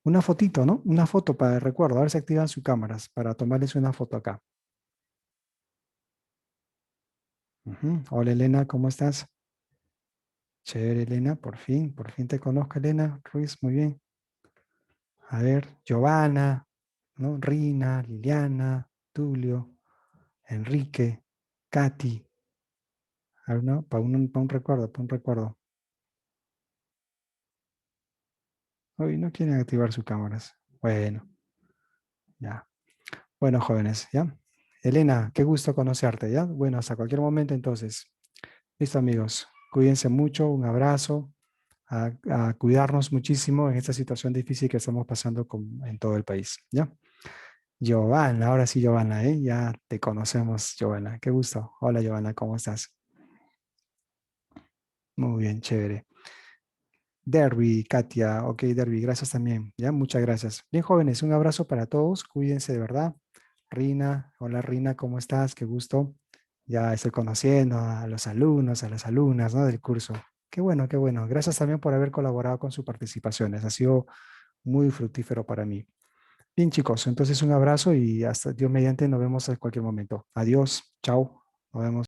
Una fotito, ¿no? Una foto para el recuerdo. A ver si activan sus cámaras para tomarles una foto acá. Ujú. Hola Elena, ¿cómo estás? Chévere, Elena, por fin te conozco, Elena Ruiz, muy bien. A ver, Giovanna, ¿no? Rina, Liliana, Tulio, Enrique, Katy. A ver, ¿no? Para un recuerdo, para un recuerdo. Hoy no quieren activar sus cámaras. Bueno, ya. Bueno, jóvenes, ¿ya? Elena, qué gusto conocerte, ¿ya? Bueno, hasta cualquier momento entonces. Listo, amigos. Cuídense mucho, un abrazo, a cuidarnos muchísimo en esta situación difícil que estamos pasando en todo el país, ¿ya? Giovanna, ahora sí, Giovanna, ¿eh? Ya te conocemos, Giovanna. Qué gusto. Hola, Giovanna, ¿cómo estás? Muy bien, chévere. Derby, Katia, ok, Derby, gracias también, ¿ya? Muchas gracias. Bien, jóvenes, un abrazo para todos, cuídense de verdad. Rina, hola Rina, ¿cómo estás? Qué gusto. Ya estoy conociendo a los alumnos, a las alumnas, ¿no? Del curso. Qué bueno, qué bueno. Gracias también por haber colaborado con sus participaciones. Ha sido muy fructífero para mí. Bien, chicos, entonces un abrazo y hasta Dios mediante nos vemos en cualquier momento. Adiós, chao, nos vemos.